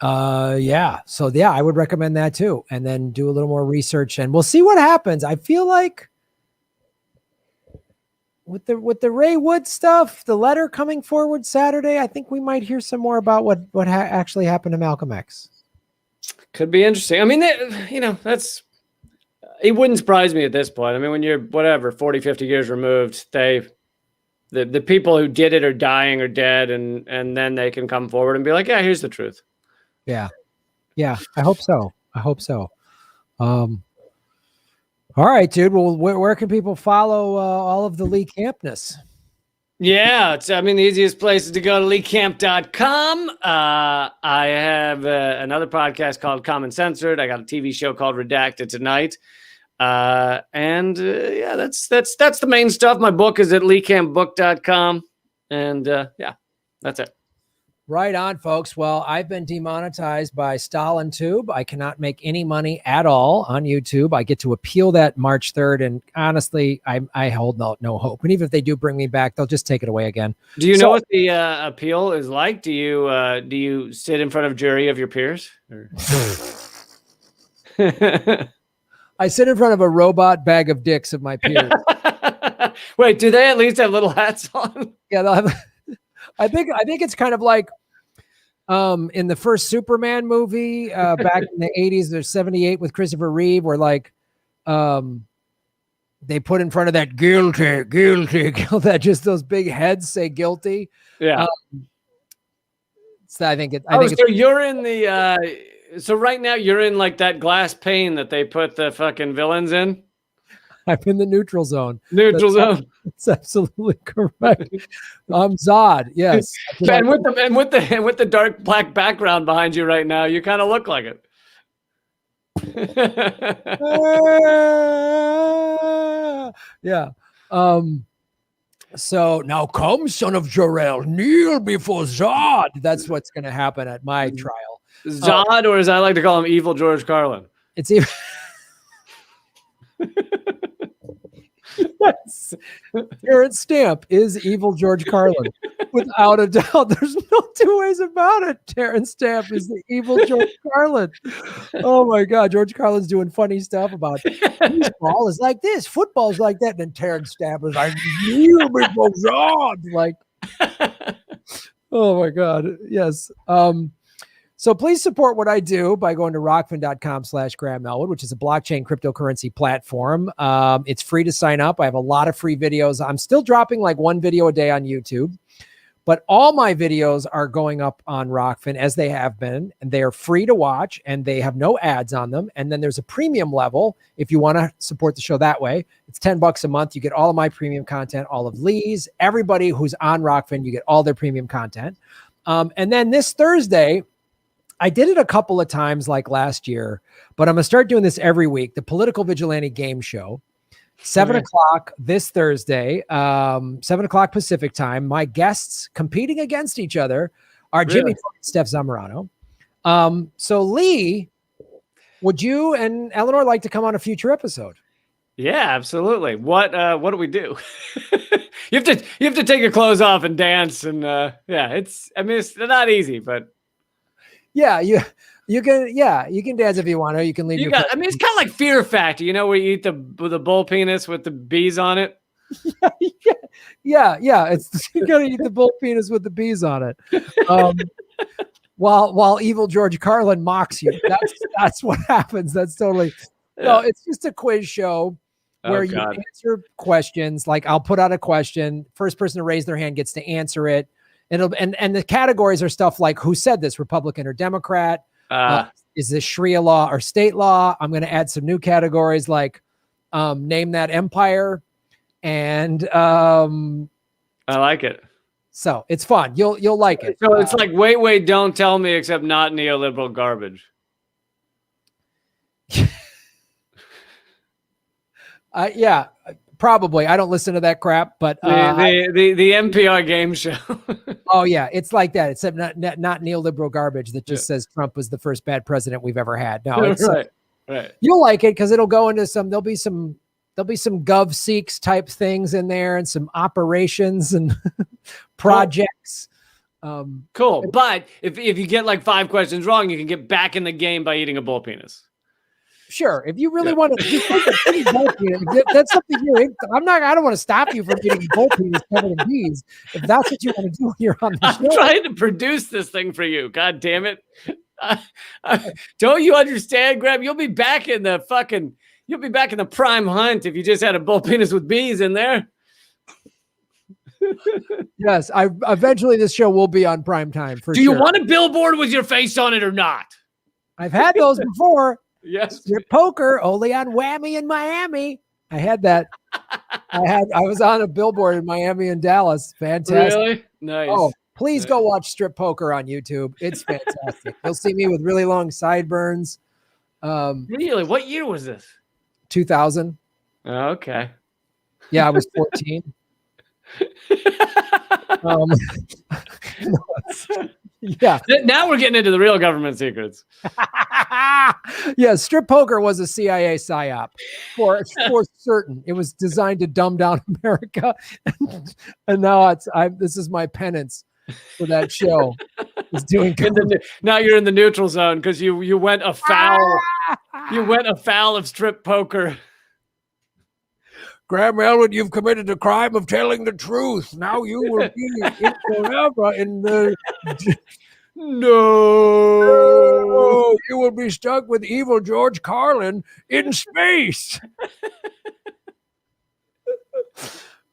I would recommend that too, and then do a little more research, and we'll see what happens. I feel like with the Ray Wood stuff, the letter coming forward Saturday, I think we might hear some more about what actually happened to Malcolm X. Could be interesting. I mean, it wouldn't surprise me at this point. I mean, when you're 40, 50 years removed, the people who did it are dying or dead, and then they can come forward and be like, yeah, here's the truth. Yeah. Yeah. I hope so. All right, dude. Well, where can people follow all of the Lee Campness? Yeah, I mean, the easiest place is to go to leecamp.com. I have another podcast called Common Censored. I got a TV show called Redacted tonight. Yeah, that's the main stuff. My book is at leecampbook.com. And yeah, that's it. Right on, folks. Well, I've been demonetized by Stalin Tube. I cannot make any money at all on YouTube. I get to appeal that March 3rd, and honestly, I hold no hope. And even if they do bring me back, they'll just take it away again. Do you know what the appeal is like? Do you sit in front of jury of your peers? I sit in front of a robot bag of dicks of my peers. Wait, do they at least have little hats on? Yeah, they'll have. I think it's kind of like in the first Superman movie back in the 80s, there's 78 with Christopher Reeve, where like they put in front of that guilty, that just those big heads say guilty. Yeah. So I think so you're in the so right now you're in like that glass pane that they put the fucking villains in. I'm in the neutral zone. Zone. That's absolutely correct. I'm Zod. Yes. And with the dark black background behind you right now, you kind of look like it. Yeah. So now come, son of Jor-El, kneel before Zod. That's what's going to happen at my trial. Zod, or as I like to call him, Evil George Carlin. It's even. Yes. Terrence Stamp is evil George Carlin. Without a doubt. There's no two ways about it. Terrence Stamp is the evil George Carlin. Oh my God. George Carlin's doing funny stuff about baseball is like this, football is like that. And then Terrence Stamp is like, you before God. Like, oh my God. Yes. So please support what I do by going to rockfin.com/Graham Elwood, which is a blockchain cryptocurrency platform. It's free to sign up. I have a lot of free videos. I'm still dropping like one video a day on YouTube, but all my videos are going up on Rockfin as they have been, and they are free to watch and they have no ads on them. And then there's a premium level if you want to support the show that way. It's $10 a month. You get all of my premium content, all of Lee's, everybody who's on Rockfin, you get all their premium content. And then this Thursday, I did it a couple of times like last year, but I'm going to start doing this every week. The Political Vigilante game show, 7 o'clock this Thursday, 7 o'clock Pacific time. My guests competing against each other are Jimmy and Steph Zamorano. So Lee, would you and Eleanor like to come on a future episode? Yeah, absolutely. What do we do? you have to take your clothes off and dance, and it's not easy, but yeah, you can dance if you want to. You can leave. It's kind of like Fear Factor, where you eat the bull penis with the bees on it. Yeah. It's you gotta eat the bull penis with the bees on it. While evil George Carlin mocks you. That's what happens. That's totally no. It's just a quiz show where you answer questions. Like I'll put out a question. First person to raise their hand gets to answer it. And the categories are stuff like who said this, Republican or Democrat? Is this Sharia law or state law? I'm going to add some new categories like name that empire. And I like it. So it's fun. You'll like it. So it's like, wait, don't tell me except not neoliberal garbage. Yeah. Probably. I don't listen to that crap, but the NPR game show. Oh yeah, it's like that. Except not neoliberal garbage that just says Trump was the first bad president we've ever had. No, it's right. You'll like it because it'll go into there'll be some gov seeks type things in there and some operations and projects. Cool. But if you get like 5 questions wrong, you can get back in the game by eating a bull penis. Sure, if you really want to, that's something you're. I don't want to stop you from eating bull penis covered in bees. If that's what you want to do, you're on the show. I'm trying to produce this thing for you. God damn it! Don't you understand, Graham? You'll be back in the prime hunt if you just had a bull penis with bees in there. Yes, eventually this show will be on prime time for sure. Do you want a billboard with your face on it or not? I've had those before. Yes. Strip poker only on Whammy in Miami. I had that. I was on a billboard in Miami and Dallas. Fantastic. Really? Nice. Oh, please go watch strip poker on YouTube. It's fantastic. You'll see me with really long sideburns. Really? What year was this? 2000. Okay. Yeah, I was 14. Yeah. Now we're getting into the real government secrets. Yeah, strip poker was a CIA psyop for certain. It was designed to dumb down America, and now this is my penance for that show. Is doing now you're in the neutral zone because you went afoul. You went afoul of strip poker. Graham Elwood, you've committed the crime of telling the truth. Now you will be in forever in the. No, you will be stuck with evil George Carlin in space.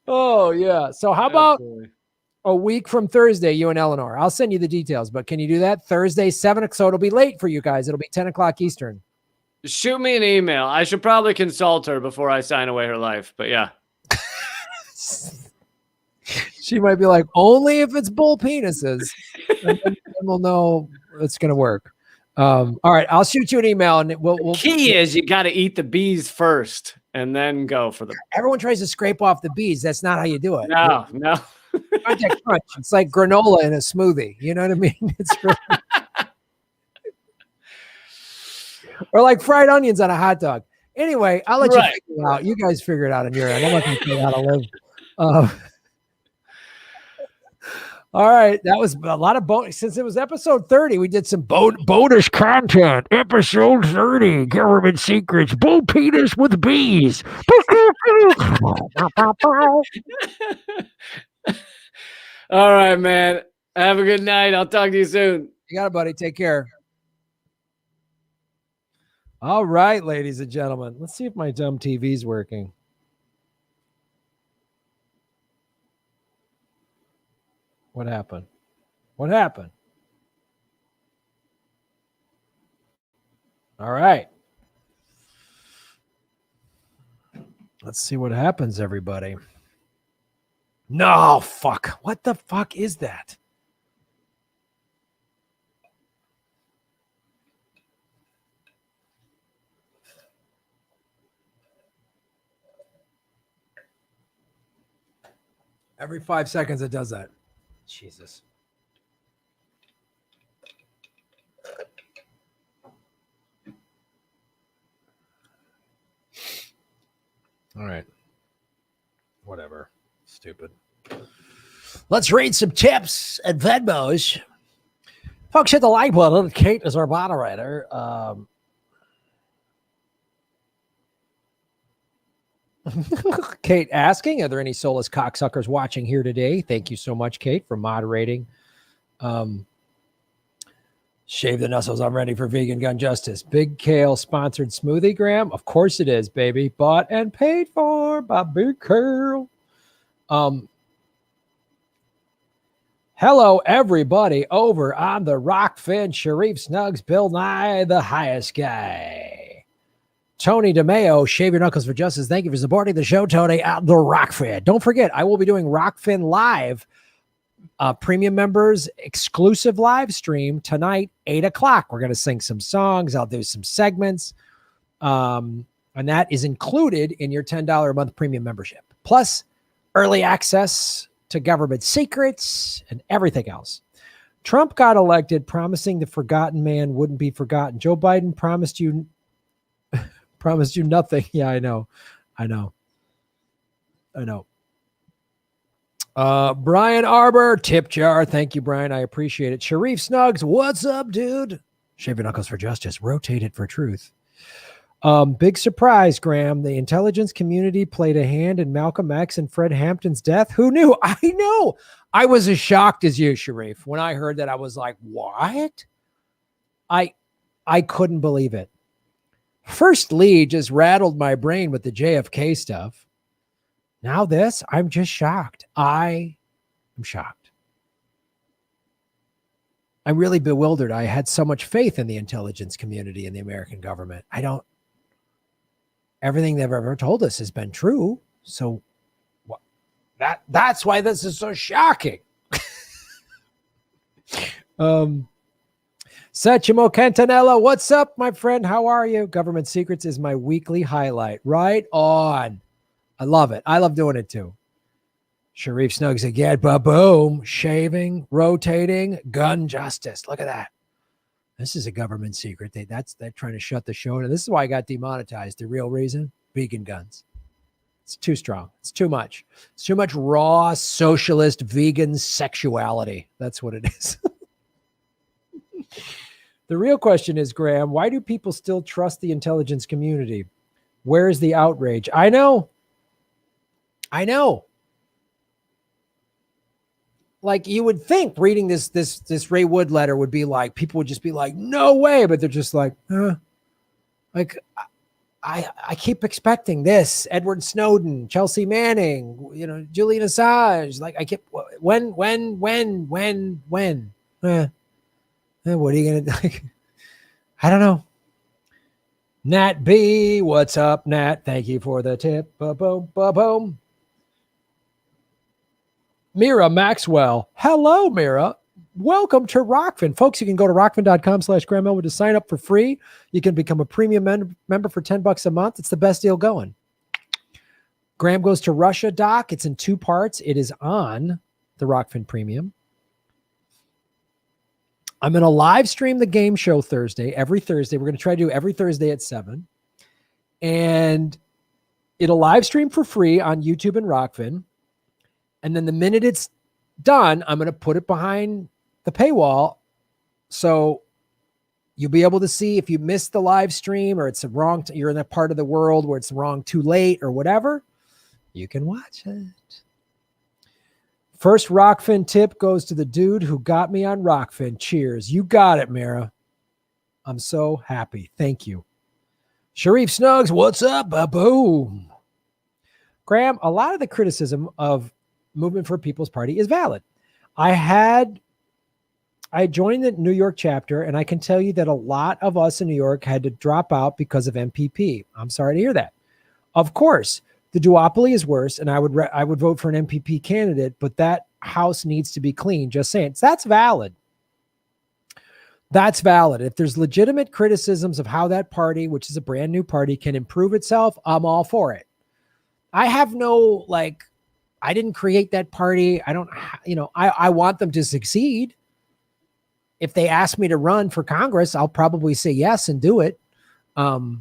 Oh, yeah. So how about a week from Thursday, you and Eleanor? I'll send you the details, but can you do that? Thursday, 7 o'clock. So it'll be late for you guys. It'll be 10 o'clock Eastern. Shoot me an email. I should probably consult her before I sign away her life, but yeah. She might be like, only if it's bull penises. And then we'll know it's going to work. All right. I'll shoot you an email and we'll key is you got to eat the bees first and then go for them. Everyone tries to scrape off the bees. That's not how you do it. No. Contact crunch. It's like granola in a smoothie. You know what I mean? It's really... or like fried onions on a hot dog. Anyway, I'll let you figure it out. You guys figure it out on your end. I'm not going to tell you how to live. All right. That was a lot of bonus. Since it was episode 30, we did some bonus content. Episode 30, government secrets, bull penis with bees. All right, man. Have a good night. I'll talk to you soon. You got it, buddy. Take care. All right, ladies and gentlemen. Let's see if my dumb TV's working. What happened? What happened? All right. Let's see what happens, everybody. No, fuck. What the fuck is that? Every 5 seconds it does that. Jesus. All right. Whatever. Stupid. Let's read some tips and Venmos. Folks, hit the like button. Kate is our moderator. Kate asking, are there any soulless cocksuckers watching here today? Thank you so much, Kate, for moderating. Shave the nuzzles. I'm ready for vegan gun justice. Big Kale sponsored smoothie, Graham. Of course it is, baby. Bought and paid for by Big Kale. Hello, everybody over on the Rockfin. Sharif Snugs, Bill Nye, the highest guy. Tony DeMeo, Shave Your Knuckles for Justice. Thank you for supporting the show, Tony, at the Rockfin. Don't forget, I will be doing Rockfin Live, premium members exclusive live stream tonight, 8 o'clock. We're going to sing some songs. I'll do some segments. And that is included in your $10 a month premium membership. Plus early access to government secrets and everything else. Trump got elected promising the forgotten man wouldn't be forgotten. Joe Biden promised you nothing. Yeah, I know. Brian Arbor, tip jar. Thank you, Brian. I appreciate it. Sharif Snugs, what's up, dude? Shave Your Knuckles for Justice. Rotate it for truth. Big surprise, Graham. The intelligence community played a hand in Malcolm X and Fred Hampton's death. Who knew? I know. I was as shocked as you, Sharif. When I heard that, I was like, what? I couldn't believe it. First Lee just rattled my brain with the JFK stuff. Now this, I'm just shocked. I am shocked. I'm really bewildered. I had so much faith in the intelligence community and the American government. Everything they've ever told us has been true. So That's why this is so shocking. Sechimo Cantanella, what's up, my friend? How are you? Government Secrets is my weekly highlight. Right on. I love it. I love doing it too. Sharif Snugs again. Ba-boom. Shaving, rotating, gun justice. Look at that. This is a government secret. They're trying to shut the show. And this is why I got demonetized. The real reason? Vegan guns. It's too strong. It's too much. It's too much raw socialist vegan sexuality. That's what it is. The real question is, Graham, why do people still trust the intelligence community? Where is the outrage? I know. Like, you would think reading this Ray Wood letter would be like, people would just be like, no way. But they're just like, like, I keep expecting this. Edward Snowden, Chelsea Manning, Julian Assange. Like, I keep, when? What are you going to do? I don't know. Nat B, what's up, Nat? Thank you for the tip. Ba-boom, ba-boom. Mira Maxwell. Hello, Mira. Welcome to Rockfin. Folks, you can go to rockfin.com/Graham Elwood to sign up for free. You can become a premium member for $10 a month. It's the best deal going. Graham Goes to Russia doc. It's in 2 parts. It is on the Rockfin Premium. I'm going to live stream the game show every Thursday. We're going to try to do every Thursday at 7. And it'll live stream for free on YouTube and Rockfin. And then the minute it's done, I'm going to put it behind the paywall. So you'll be able to see if you missed the live stream or it's wrong. You're in that part of the world where it's wrong too late or whatever. You can watch it. First Rockfin tip goes to the dude who got me on Rockfin. Cheers. You got it, Mara. I'm so happy. Thank you. Sharif Snugs, what's up? Boom. Graham, a lot of the criticism of Movement for People's Party is valid. I joined the New York chapter, and I can tell you that a lot of us in New York had to drop out because of MPP. I'm sorry to hear that. Of course, the duopoly is worse, and I would vote for an MPP candidate, but that house needs to be clean. Just saying. So that's valid. That's valid. If there's legitimate criticisms of how that party, which is a brand new party, can improve itself, I'm all for it. I have no, I didn't create that party. I want them to succeed. If they ask me to run for Congress, I'll probably say yes and do it. But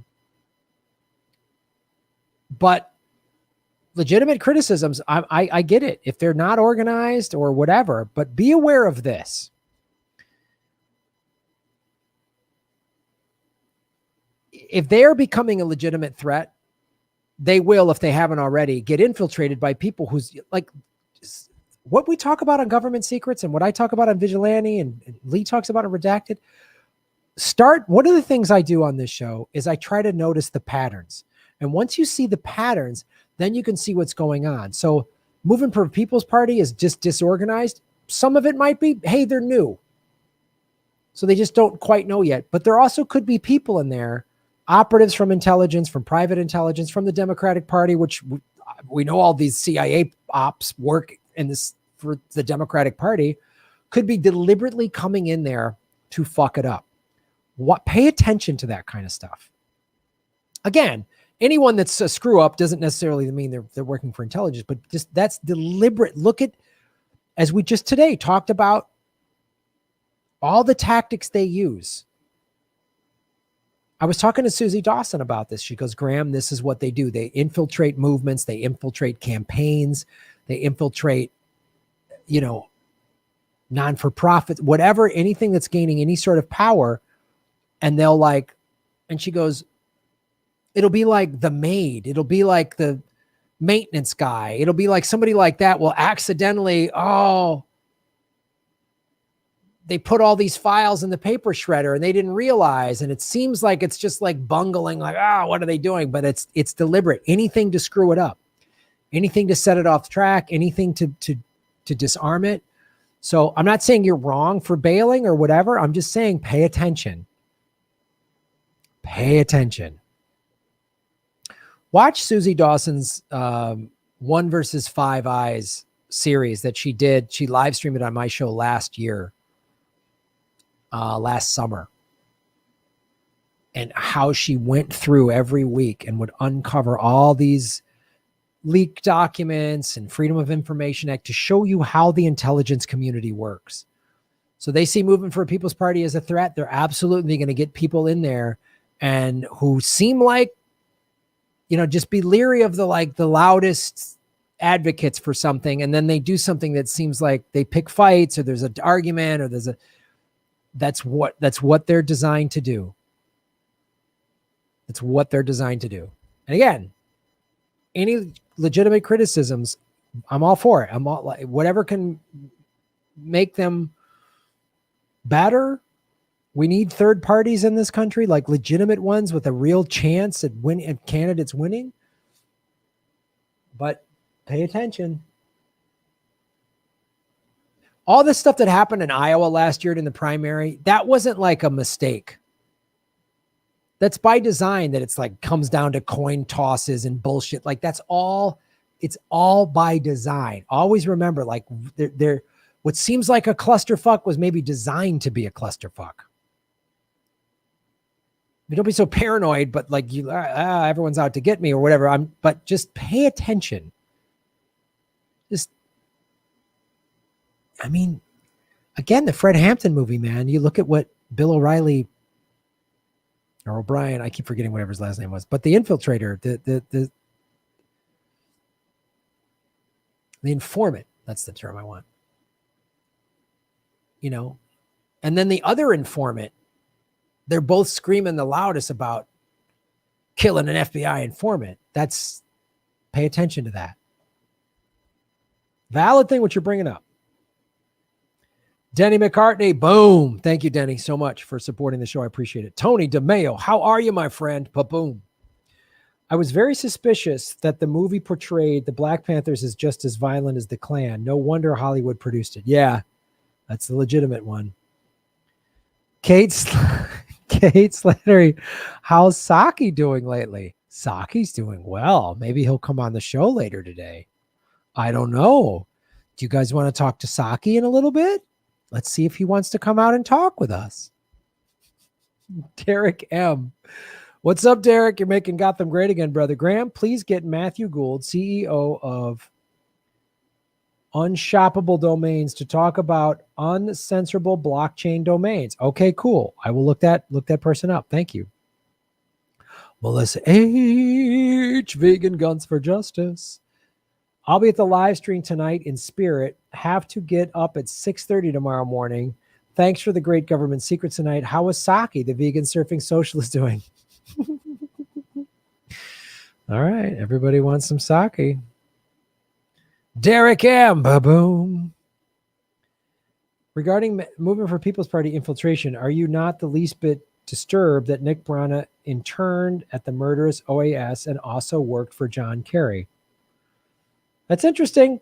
legitimate criticisms, I get it. If they're not organized or whatever, but be aware of this. If they're becoming a legitimate threat, they will, if they haven't already, get infiltrated by people who's like what we talk about on government secrets and what I talk about on Vigilante and Lee talks about on Redacted. One of the things I do on this show is I try to notice the patterns. And once you see the patterns, then you can see what's going on. So Movement for People's Party is just disorganized. Some of it might be, hey, they're new. So they just don't quite know yet. But there also could be people in there, operatives from intelligence, from private intelligence, from the Democratic Party, which we know all these CIA ops work in this for the Democratic Party, could be deliberately coming in there to fuck it up. Pay attention to that kind of stuff. Again, anyone that's a screw up doesn't necessarily mean they're working for intelligence, but just that's deliberate. Look at, as we just today talked about, all the tactics they use. I was talking to Susie Dawson about this. She goes, Graham, this is what they do. They infiltrate movements. They infiltrate campaigns. They infiltrate, non-for-profits, whatever, anything that's gaining any sort of power. And they'll and she goes, it'll be like the maid. It'll be like the maintenance guy. It'll be like somebody like that will accidentally, they put all these files in the paper shredder and they didn't realize. And it seems like it's just like bungling, what are they doing? But it's deliberate. Anything to screw it up, anything to set it off track, anything to disarm it. So I'm not saying you're wrong for bailing or whatever. I'm just saying, pay attention. Pay attention. Watch Susie Dawson's One versus Five Eyes series that she did. She live streamed it on my show last summer. And how she went through every week and would uncover all these leaked documents and Freedom of Information Act to show you how the intelligence community works. So they see Movement for a People's Party as a threat. They're absolutely going to get people in there and who seem like, just be leery of the loudest advocates for something. And then they do something that seems like they pick fights or there's an argument or that's what they're designed to do. It's what they're designed to do. And again, any legitimate criticisms, I'm all for it. I'm all like, whatever can make them better. We need third parties in this country, like legitimate ones with a real chance at candidates winning. But pay attention. All this stuff that happened in Iowa last year in the primary, that wasn't like a mistake. That's by design, that it's like comes down to coin tosses and bullshit. Like it's all by design. Always remember, like they're what seems like a clusterfuck was maybe designed to be a clusterfuck. Don't be so paranoid, but like everyone's out to get me or whatever. But just pay attention. Again, the Fred Hampton movie, man. You look at what Bill O'Reilly or O'Brien, I keep forgetting whatever his last name was, but the infiltrator, the informant, that's the term I want. And then the other informant, they're both screaming the loudest about killing an FBI informant. Pay attention to that. Valid thing what you're bringing up. Denny McCartney, boom. Thank you, Denny, so much for supporting the show. I appreciate it. Tony DeMeo, how are you, my friend? Ba-boom. I was very suspicious that the movie portrayed the Black Panthers as just as violent as the Klan. No wonder Hollywood produced it. Yeah, that's the legitimate one. Kate Slattery, how's Saki doing lately? Saki's doing well. Maybe he'll come on the show later today. I don't know. Do you guys want to talk to Saki in a little bit? Let's see if he wants to come out and talk with us. Derek M. What's up, Derek? You're making Gotham great again, brother. Graham, please get Matthew Gould, CEO of Unshoppable Domains, to talk about uncensorable blockchain domains. Okay, cool. I will look that person up. Thank you. Melissa H. Vegan Guns for Justice. I'll be at the live stream tonight in spirit. Have to get up at 6:30 tomorrow morning. Thanks for the great government secrets tonight. How is Saki, the vegan surfing socialist, doing? All right. Everybody wants some Saki. Derek M. Ba-boom. Regarding Movement for People's Party infiltration, are you not the least bit disturbed that Nick Brana interned at the murderous OAS and also worked for John Kerry? That's interesting.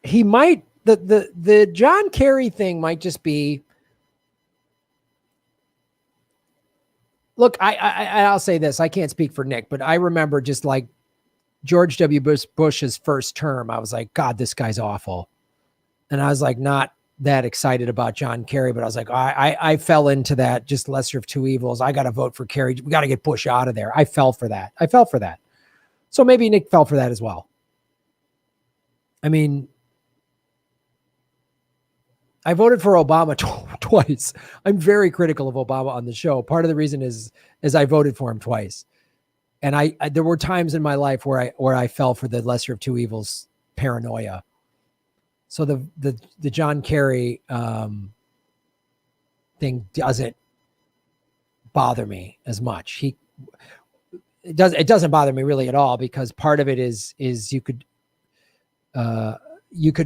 He might, the John Kerry thing might just be, look, I'll say this. I can't speak for Nick, but I remember just like George W. Bush's first term, I was like, God, this guy's awful. And I was like, not that excited about John Kerry, but I was like, I fell into that, just lesser of two evils. I got to vote for Kerry. We got to get Bush out of there. I fell for that. So maybe Nick fell for that as well. I mean, I voted for Obama twice. I'm very critical of Obama on the show. Part of the reason is I voted for him twice. And I there were times in my life where I fell for the lesser of two evils paranoia. So the John Kerry thing doesn't bother me as much. It doesn't bother me really at all, because part of it is you could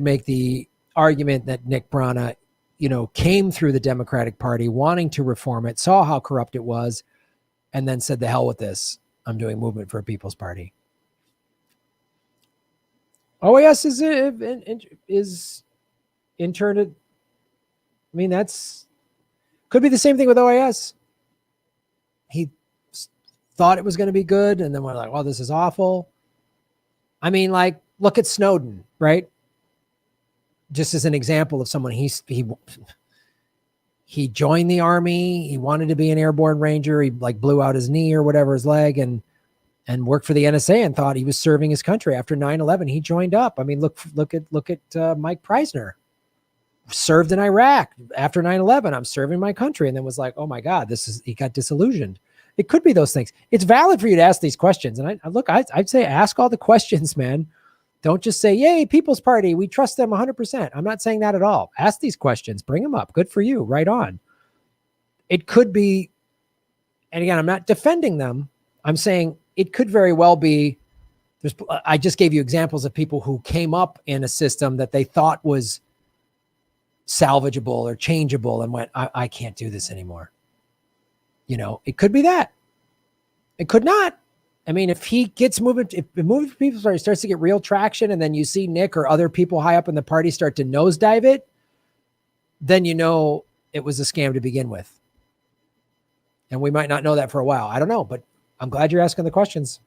make the argument that Nick Brana, came through the Democratic Party wanting to reform it, saw how corrupt it was, and then said, the hell with this. I'm doing Movement for a People's Party. OAS is interned. I mean, that's could be the same thing with OAS. He thought it was going to be good. And then we're like, oh, this is awful. I mean, like, look at Snowden, right? Just as an example of someone, he joined the army. He wanted to be an airborne ranger. He like blew out his knee or whatever, his leg, and worked for the NSA and thought he was serving his country. After 9/11, he joined up. I mean, look at Mike Preisner. Served in Iraq. After 9/11, I'm serving my country, and then was like, oh my God, he got disillusioned. It could be those things. It's valid for you to ask these questions. And I'd say ask all the questions, man. Don't just say, yay, People's Party, we trust them 100%. I'm not saying that at all. Ask these questions. Bring them up. Good for you. Right on. It could be, and again, I'm not defending them. I'm saying it could very well be, I just gave you examples of people who came up in a system that they thought was salvageable or changeable and went, I can't do this anymore. You know, it could be that. It could not. I mean, if he gets moving, if the moving People's Party starts to get real traction, and then you see Nick or other people high up in the party start to nosedive it, then you know it was a scam to begin with. And we might not know that for a while. I don't know, but I'm glad you're asking the questions.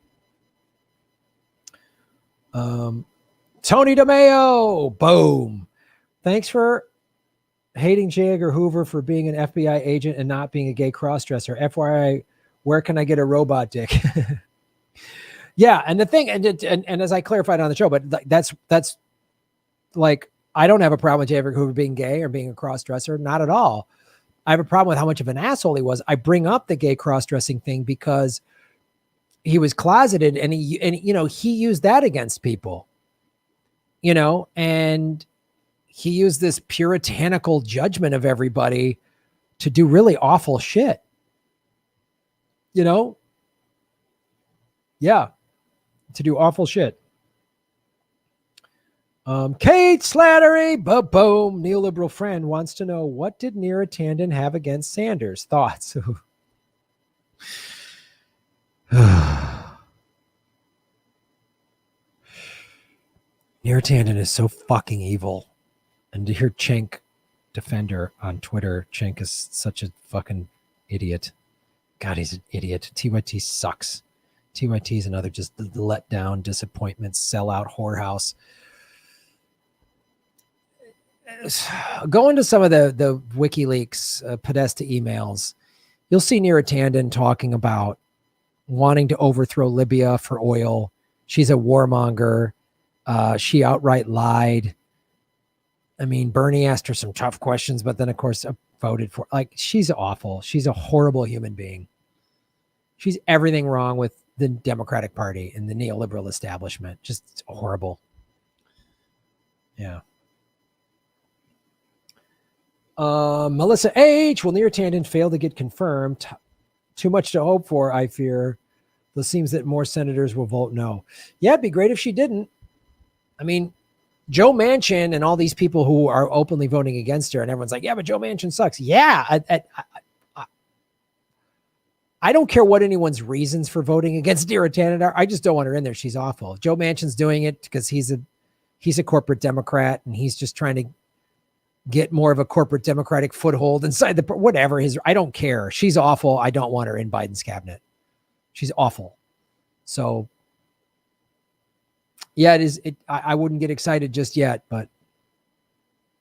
Tony DeMeo, boom. Thanks for hating J. Edgar Hoover for being an FBI agent and not being a gay crossdresser. FYI, where can I get a robot dick? Yeah, and the thing, and as I clarified on the show, but that's like, I don't have a problem with J. Edgar Hoover being gay or being a crossdresser, not at all. I have a problem with how much of an asshole he was. I bring up the gay cross-dressing thing because he was closeted, and he used that against people, and he used this puritanical judgment of everybody to do really awful shit. Yeah, to do awful shit. Kate Slattery, boom. Neoliberal friend wants to know, what did Neera Tanden have against Sanders? Thoughts? Neera Tanden is so fucking evil. And to hear Cenk defend her on Twitter, Cenk is such a fucking idiot. God, he's an idiot. TYT sucks. TYT is another just let down, disappointment, sellout, whorehouse. Go into some of the WikiLeaks Podesta emails. You'll see Neera Tanden talking about wanting to overthrow Libya for oil. She's a warmonger. She outright lied. I mean, Bernie asked her some tough questions, but then, of course, voted for. Like, she's awful. She's a horrible human being. She's everything wrong with the Democratic Party and the neoliberal establishment. Just horrible. Yeah. Melissa H. Will Neera Tanden fail to get confirmed? Too much to hope for, I fear. It seems that more senators will vote no. Yeah, it'd be great if she didn't. I mean, Joe Manchin and all these people who are openly voting against her, and everyone's like, yeah, but Joe Manchin sucks. Yeah, I don't care what anyone's reasons for voting against Neera Tanden are. I just don't want her in there. She's awful. Joe Manchin's doing it because he's a corporate Democrat, and he's just trying to get more of a corporate Democratic foothold inside the whatever his. I don't care. She's awful. I don't want her in Biden's cabinet. She's awful. So, yeah, it is. I wouldn't get excited just yet, but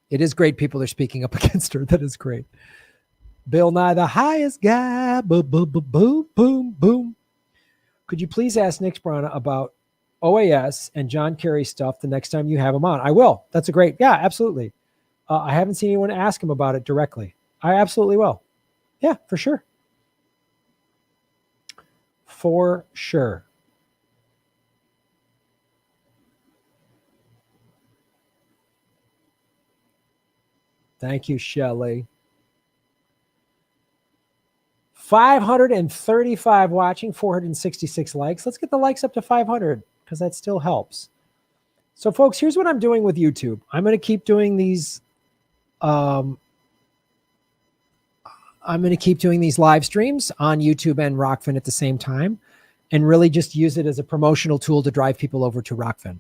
it is great people are speaking up against her. That is great. Bill Nye, the highest guy. Boom, boom, boom, boom, boom, boom. Could you please ask Nick Brana about OAS and John Kerry stuff the next time you have him on? I will. That's a great. Yeah, absolutely. I haven't seen anyone ask him about it directly. I absolutely will. Yeah, for sure. For sure. Thank you, Shelley. 535 watching, 466 likes. Let's get the likes up to 500 because that still helps. So, folks, here's what I'm doing with YouTube. I'm going to keep doing these. I'm going to keep doing these live streams on YouTube and Rockfin at the same time, and really just use it as a promotional tool to drive people over to Rockfin.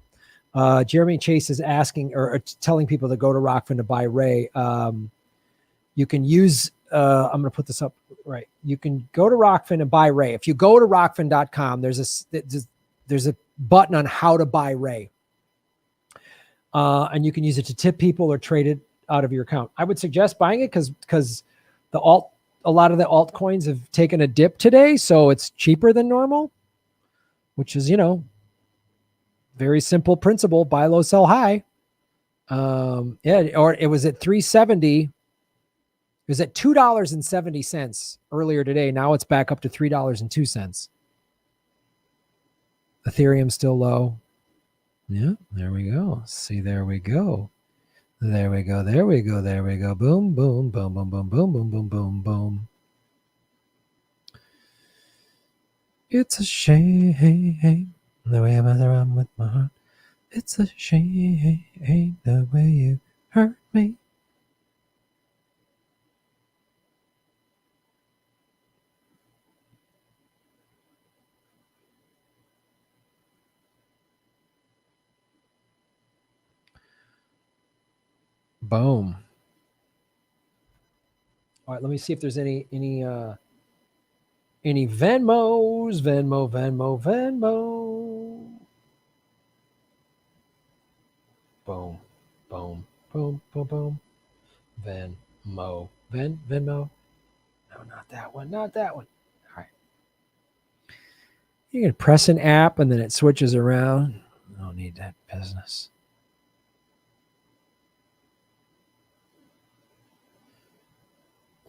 Jeremy Chase is asking or telling people to go to Rockfin to buy Ray. You can use, I'm going to put this up right. You can go to Rockfin and buy Ray. If you go to rockfin.com, there's a button on how to buy Ray. And you can use it to tip people or trade it out of your account. I would suggest buying it because a lot of the altcoins have taken a dip today, so it's cheaper than normal, which is, very simple principle: buy low, sell high. Or it was at 370. It was at $2.70 earlier today. Now it's back up to $3.02. Ethereum still low. Yeah, there we go. See, there we go. There we go. There we go. There we go. Boom, boom, boom, boom, boom, boom, boom, boom, boom, boom. It's a shame the way I mess around with my heart. It's a shame the way you hurt me. Boom. All right, let me see if there's any Venmos. Venmo. Boom, boom, boom, boom, boom. Venmo. Venmo. No, not that one. Not that one. All right. You can press an app and then it switches around. I don't need that business.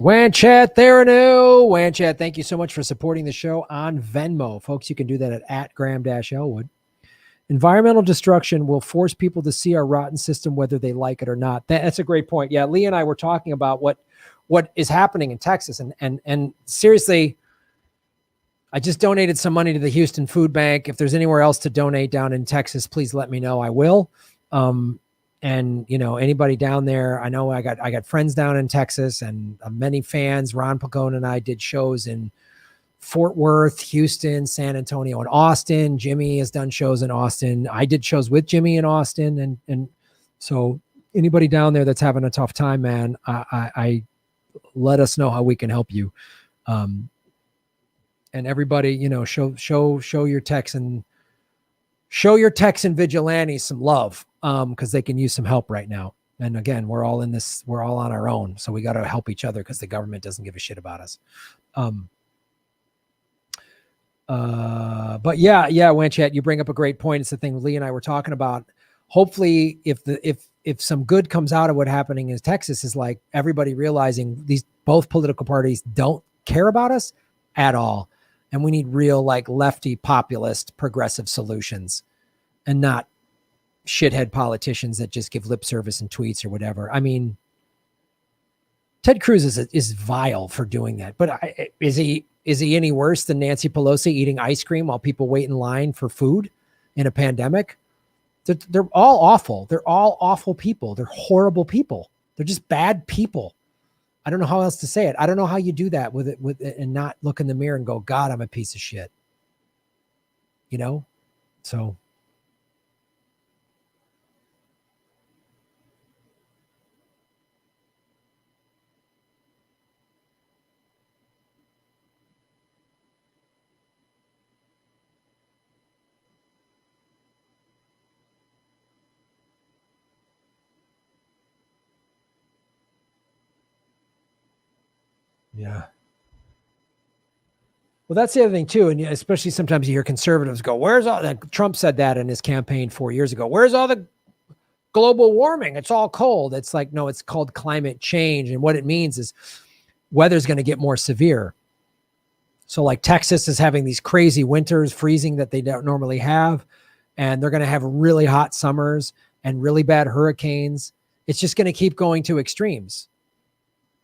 Wanchat, there no. Wanchat, thank you so much for supporting the show on Venmo. Folks, you can do that at Graham-Elwood. Environmental destruction will force people to see our rotten system whether they like it or not. That's a great point. Yeah, Lee and I were talking about what is happening in Texas. And seriously, I just donated some money to the Houston Food Bank. If there's anywhere else to donate down in Texas, please let me know. I will. And anybody down there, I know I got friends down in Texas and many fans. Ron Pagone and I did shows in Fort Worth, Houston, San Antonio, and Austin. Jimmy has done shows in Austin. I did shows with Jimmy in Austin. And so anybody down there that's having a tough time, man, I let us know how we can help you. And everybody, show your Texan vigilantes some love. Because they can use some help right now. And again, we're all on our own. So we got to help each other because the government doesn't give a shit about us. But yeah, Wanchat, you bring up a great point. It's the thing Lee and I were talking about. Hopefully if some good comes out of what happening in Texas is like everybody realizing both political parties don't care about us at all. And we need real like lefty populist progressive solutions and not shithead politicians that just give lip service and tweets or whatever. I mean, Ted Cruz is vile for doing that, but is he any worse than Nancy Pelosi eating ice cream while people wait in line for food in a pandemic? They're all awful. They're all awful people. They're horrible people. They're just bad people. I don't know how else to say it. I don't know how you do that with it and not look in the mirror and go, God, I'm a piece of shit. So. Yeah. Well, that's the other thing too. And especially sometimes you hear conservatives go, where's all that? Trump said that in his campaign 4 years ago. Where's all the global warming? It's all cold. It's like, no, it's called climate change. And what it means is weather's going to get more severe. So like Texas is having these crazy winters, freezing that they don't normally have. And they're going to have really hot summers and really bad hurricanes. It's just going to keep going to extremes.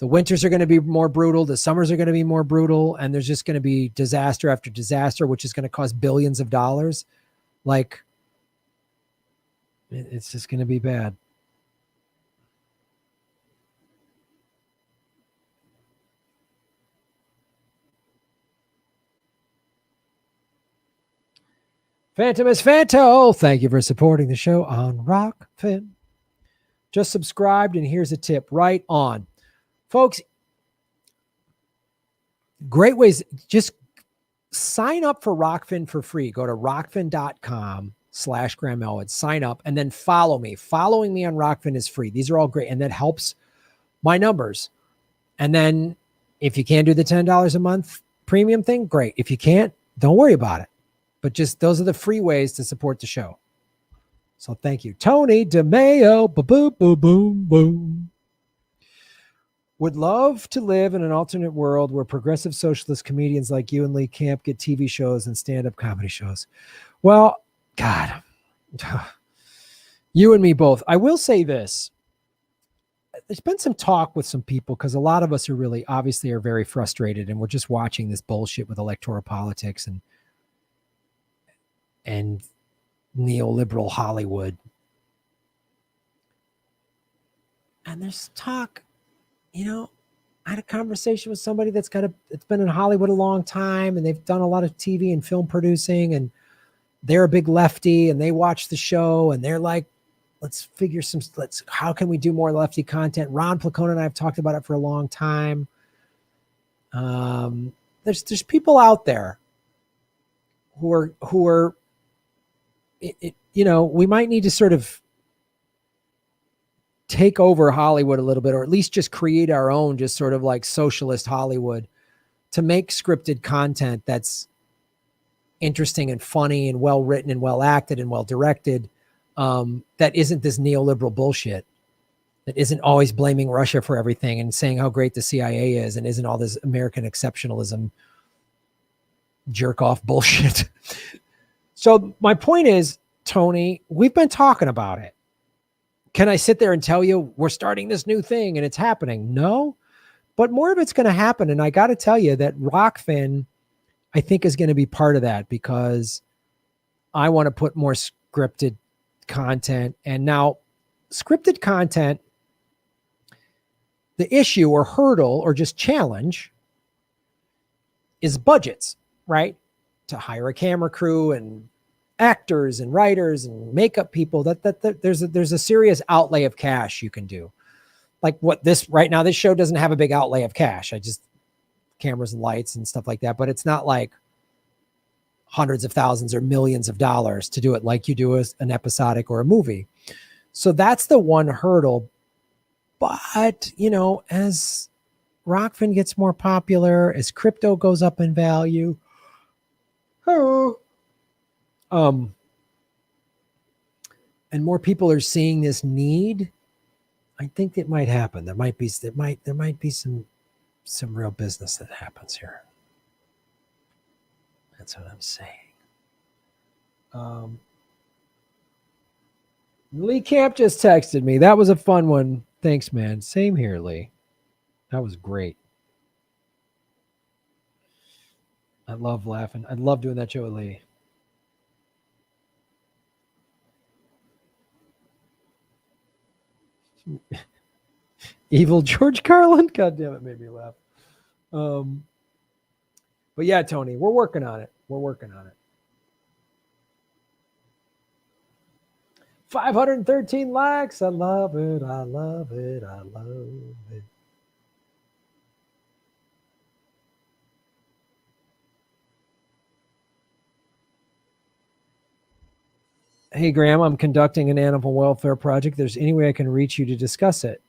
The winters are going to be more brutal. The summers are going to be more brutal. And there's just going to be disaster after disaster, which is going to cost billions of dollars. Like, it's just going to be bad. Phantomus Phanto, thank you for supporting the show on Rockfin. Just subscribed, and here's a tip. Right on. Folks, great ways. Just sign up for Rockfin for free. Go to rockfin.com/Graham Elwood, sign up, and then follow me. Following me on Rockfin is free. These are all great. And that helps my numbers. And then if you can't do the $10 a month premium thing, great. If you can't, don't worry about it. But just those are the free ways to support the show. So thank you. Tony DeMayo. Boom, boom, boom, boom. Would love to live in an alternate world where progressive socialist comedians like you and Lee Camp get TV shows and stand-up comedy shows. Well, God, you and me both. I will say this. There's been some talk with some people because a lot of us are really obviously are very frustrated, and we're just watching this bullshit with electoral politics and neoliberal Hollywood. And there's talk, I had a conversation with somebody it's been in Hollywood a long time, and they've done a lot of TV and film producing, and they're a big lefty, and they watch the show, and they're like, how can we do more lefty content? Ron Placone and I have talked about it for a long time. There's people out there who are, we might need to sort of take over Hollywood a little bit, or at least just create our own, just sort of like socialist Hollywood, to make scripted content that's interesting and funny and well written and well acted and well directed. That isn't this neoliberal bullshit, that isn't always blaming Russia for everything and saying how great the CIA is, and isn't all this American exceptionalism jerk off bullshit. So my point is, Tony, we've been talking about it. Can I sit there and tell you we're starting this new thing and it's happening? No, but more of it's going to happen. And I got to tell you that Rockfin, I think, is going to be part of that, because I want to put more scripted content. And now scripted content, the issue or hurdle or just challenge is budgets, right? To hire a camera crew and actors and writers and makeup people, that there's a serious outlay of cash you can do. Like right now, this show doesn't have a big outlay of cash. Cameras and lights and stuff like that, but it's not like hundreds of thousands or millions of dollars to do it like you do as an episodic or a movie. So that's the one hurdle. But, as Rockfin gets more popular, as crypto goes up in value, and more people are seeing this need, I think it might happen. There might be some real business that happens here. That's what I'm saying. Lee Camp just texted me. That was a fun one. Thanks, man. Same here, Lee. That was great. I love laughing. I love doing that show with Lee. Evil George Carlin. God damn, it made me laugh. But yeah, Tony, we're working on it. 513 likes. I love it. Hey, Graham, I'm conducting an animal welfare project. There's any way I can reach you to discuss it?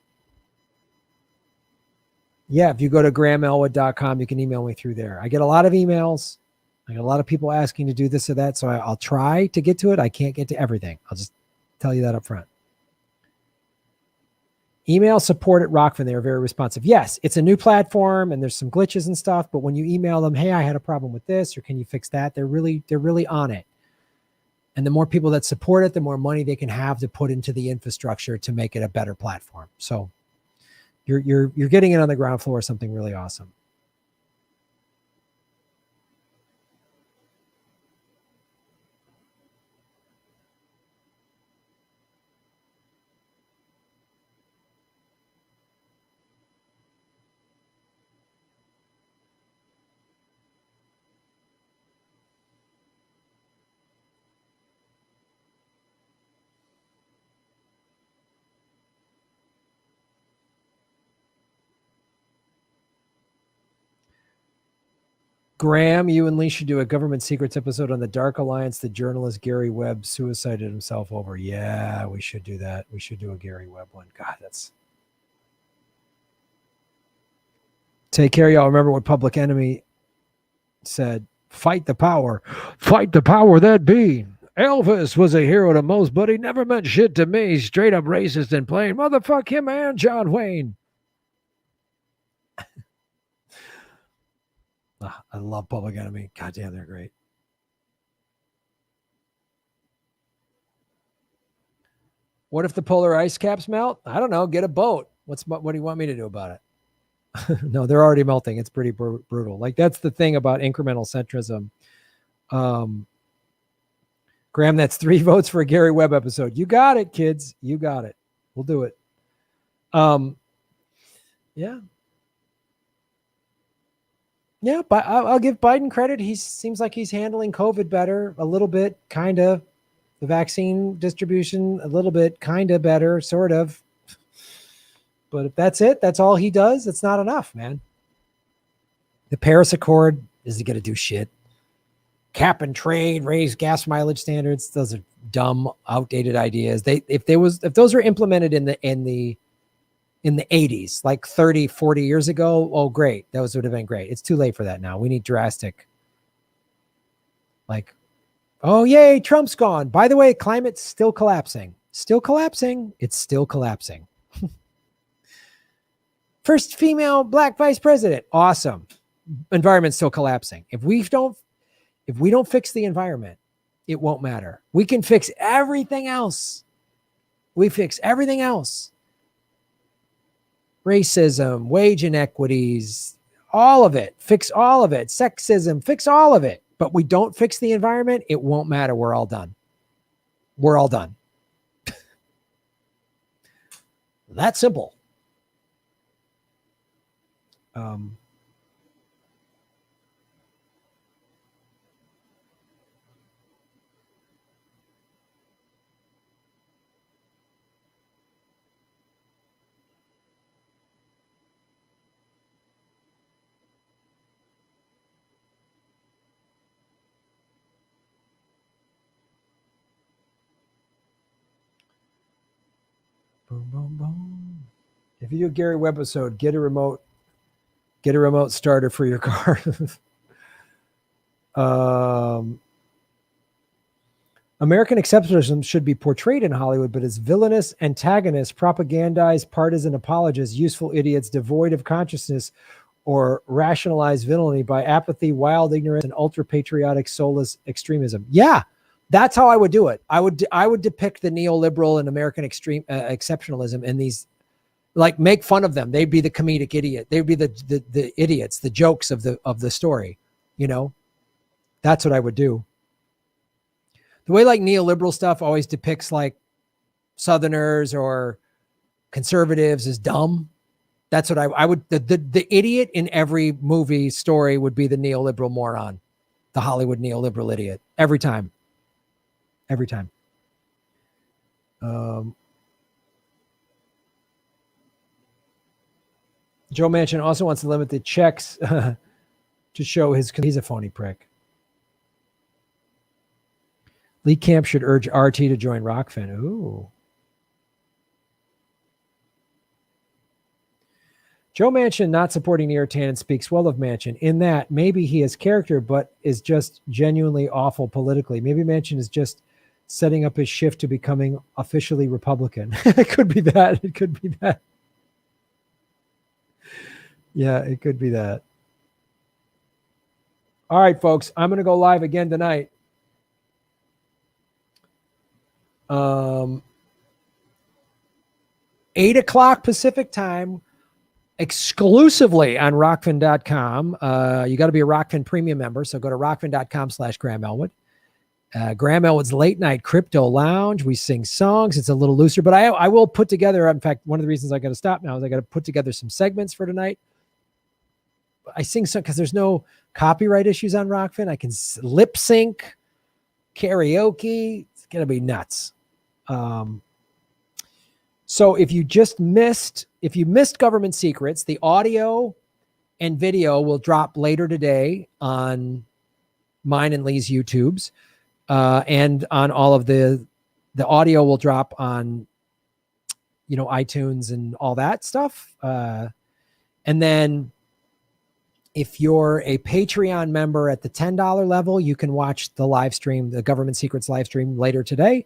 Yeah, if you go to grahamelwood.com, you can email me through there. I get a lot of emails. I get a lot of people asking to do this or that, so I'll try to get to it. I can't get to everything. I'll just tell you that up front. Email support at Rockfin. They are very responsive. Yes, it's a new platform and there's some glitches and stuff, but when you email them, hey, I had a problem with this, or can you fix that? They're really on it. And the more people that support it, the more money they can have to put into the infrastructure to make it a better platform. So you're getting it on the ground floor, something really awesome. Graham, you and Lee should do a government secrets episode on the Dark Alliance. The journalist Gary Webb suicided himself over. Yeah, we should do that. We should do a Gary Webb one. God, that's... Take care, y'all. Remember what Public Enemy said. Fight the power. Fight the power that be. Elvis was a hero to most, but he never meant shit to me. Straight up racist and plain. Motherfuck him and John Wayne. I love Public Enemy. God damn, they're great. What if the polar ice caps melt? I don't know. Get a boat. What do you want me to do about it? No, they're already melting. It's pretty brutal. Like, that's the thing about incremental centrism. Graham, that's 3 votes for a Gary Webb episode. You got it, kids. You got it. We'll do it. Yeah. Yeah, but I'll give Biden credit. He seems like he's handling COVID better, a little bit, kind of. The vaccine distribution, a little bit, kind of better, sort of. But if that's it, that's all he does, it's not enough, man. The Paris Accord isn't going to do shit. Cap and trade, raise gas mileage standards. Those are dumb, outdated ideas. If those were implemented in the 80s, like 30, 40 years ago, oh, great. Those would have been great. It's too late for that now. We need drastic. Like, oh, yay, Trump's gone. By the way, climate's still collapsing. Still collapsing. It's still collapsing. First female black vice president. Awesome. Environment's still collapsing. If we don't fix the environment, it won't matter. We can fix everything else. We fix everything else. Racism, wage inequities, all of it. Fix all of it. Sexism, fix all of it. But we don't fix the environment, it won't matter. We're all done. We're all done. That simple. Boom, boom, boom. If you do a Gary Webb episode, get a remote starter for your car. American exceptionalism should be portrayed in Hollywood, but as villainous antagonists, propagandized partisan apologists, useful idiots devoid of consciousness, or rationalized villainy by apathy, wild ignorance, and ultra-patriotic soulless extremism. Yeah, that's how I would do it. I would depict the neoliberal and American exceptionalism in these, like, make fun of them. They'd be the comedic idiot. They'd be the idiots, the jokes of the story. You know, that's what I would do. The way like neoliberal stuff always depicts like Southerners or conservatives as dumb. That's what I would, the idiot in every movie story would be the neoliberal moron, the Hollywood neoliberal idiot. Every time. Every time. Joe Manchin also wants to limit the checks to show he's a phony prick. Lee Camp should urge RT to join Rockfin. Ooh. Joe Manchin not supporting Near Tannen speaks well of Manchin in that maybe he has character, but is just genuinely awful politically. Maybe Manchin is just setting up his shift to becoming officially Republican. It could be that. It could be that. Yeah, it could be that. All right, folks, I'm going to go live again tonight. 8 o'clock Pacific time, exclusively on rockfin.com. You got to be a Rockfin premium member. So go to rockfin.com/Graham Elwood. Graham Elwood's late night crypto lounge. We sing songs. It's a little looser, but I will put together, in fact, one of the reasons I got to stop now is I got to put together some segments for tonight. I sing some because there's no copyright issues on Rockfin. I can lip sync, karaoke. It's going to be nuts. So if you missed government secrets, the audio and video will drop later today on mine and Lee's YouTubes, and on all of the audio will drop on, iTunes and all that stuff. And then if you're a Patreon member at the $10 level, you can watch the live stream, the Government Secrets live stream later today.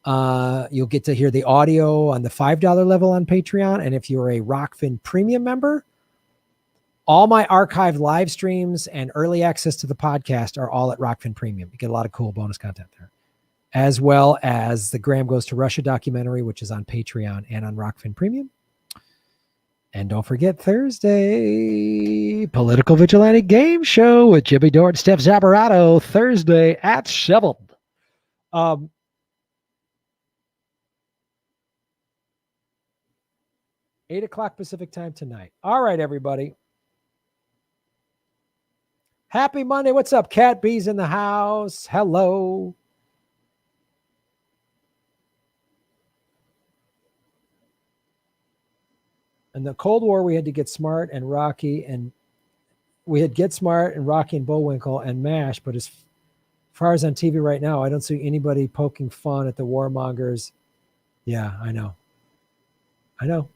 You'll get to hear the audio on the $5 level on Patreon. And if you're a Rockfin Premium member, all my archived live streams and early access to the podcast are all at Rockfin Premium. You get a lot of cool bonus content there, as well as the Graham Goes to Russia documentary, which is on Patreon and on Rockfin Premium. And don't forget Thursday, Political Vigilante Game Show with Jimmy Dore and Steph Zabarato, Thursday at 7. 8 o'clock Pacific time tonight. All right, everybody. Happy Monday. What's up? Cat B's in the house. Hello. In the Cold War, we had to get Smart and Rocky, and we had Get Smart and Rocky and Bullwinkle and MASH. But as far as on TV right now, I don't see anybody poking fun at the warmongers. Yeah, I know. You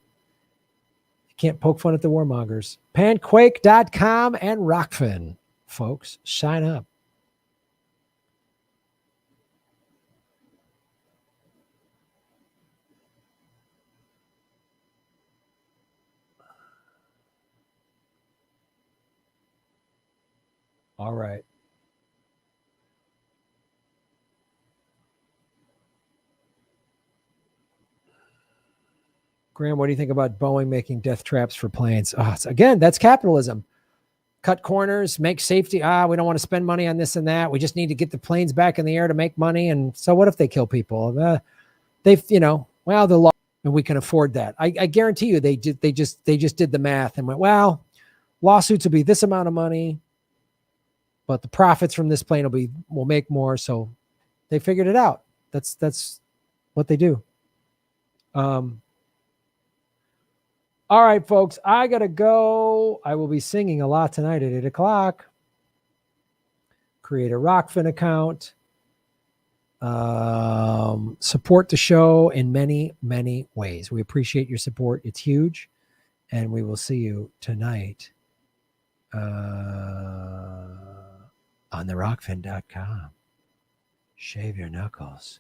can't poke fun at the warmongers. Panquake.com and Rockfin, folks. Sign up. All right. Graham, what do you think about Boeing making death traps for planes? Again, that's capitalism. Cut corners, make safety. We don't want to spend money on this and that. We just need to get the planes back in the air to make money. And so what if they kill people? The law, and we can afford that. I guarantee you they just did the math and went, well, lawsuits will be this amount of money, but the profits from this plane will make more. So they figured it out. That's what they do. All right, folks, I got to go. I will be singing a lot tonight at 8 o'clock. Create a Rockfin account. Support the show in many, many ways. We appreciate your support. It's huge. And we will see you tonight on therockfin.com. Shave your knuckles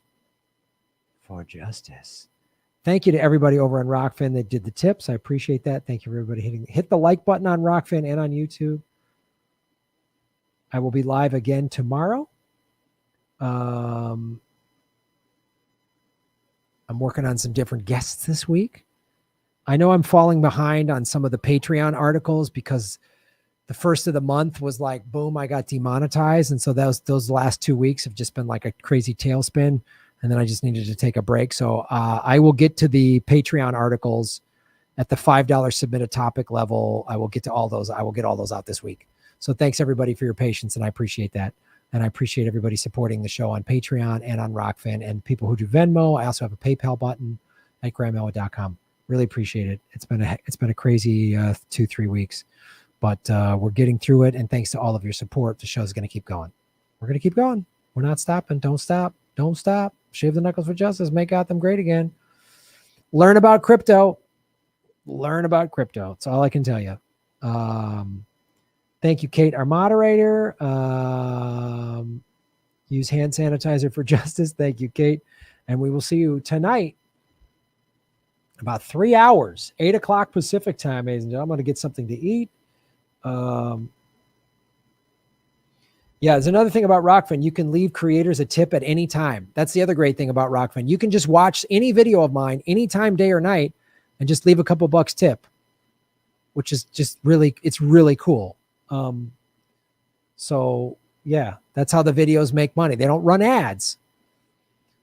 for justice. Thank you to everybody over on Rockfin that did the tips. I appreciate that. Thank you for everybody hit the like button on Rockfin and on YouTube. I will be live again tomorrow. I'm working on some different guests this week. I know I'm falling behind on some of the Patreon articles because the first of the month was like, boom, I got demonetized. And so those last 2 weeks have just been like a crazy tailspin. And then I just needed to take a break. So I will get to the Patreon articles at the $5 submit a topic level. I will get to all those. I will get all those out this week. So thanks everybody for your patience. And I appreciate that. And I appreciate everybody supporting the show on Patreon and on Rockfin and people who do Venmo. I also have a PayPal button at grahamelwood.com. Really appreciate it. It's been a crazy 2-3 weeks, but we're getting through it. And thanks to all of your support, the show's going to keep going. We're going to keep going. We're not stopping. Don't stop. Don't stop. Shave the knuckles for justice. Make Gotham great again. Learn about crypto. That's all I can tell you. Thank you, Kate, our moderator. Use hand sanitizer for justice. Thank you, Kate. And we will see you tonight, about 3 hours, 8 o'clock Pacific time, ladies and gentlemen. I'm going to get something to eat. Yeah, there's another thing about Rockfin. You can leave creators a tip at any time. That's the other great thing about Rockfin. You can just watch any video of mine anytime, day or night, and just leave a couple bucks tip, which is just it's really cool. So yeah, that's how the videos make money. They don't run ads.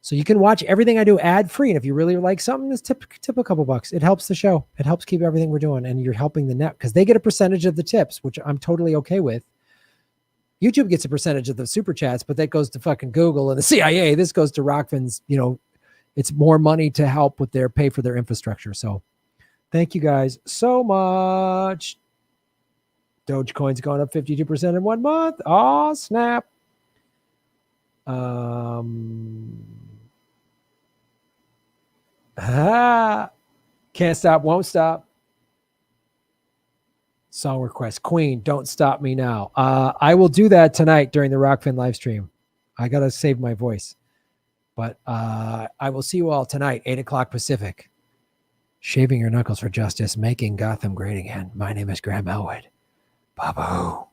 So you can watch everything I do ad free. And if you really like something, just tip a couple bucks. It helps the show. It helps keep everything we're doing. And you're helping the net because they get a percentage of the tips, which I'm totally okay with. YouTube gets a percentage of the super chats, but that goes to fucking Google and the CIA. This goes to Rockfin's, it's more money to help with pay for their infrastructure. So thank you guys so much. Dogecoin's going up 52% in 1 month. Oh, snap. Can't stop, won't stop. Song request. Queen, Don't Stop Me Now. I will do that tonight during the Rockfin live stream. I got to save my voice. But I will see you all tonight, 8 o'clock Pacific. Shaving your knuckles for justice, making Gotham great again. My name is Graham Elwood. Babu.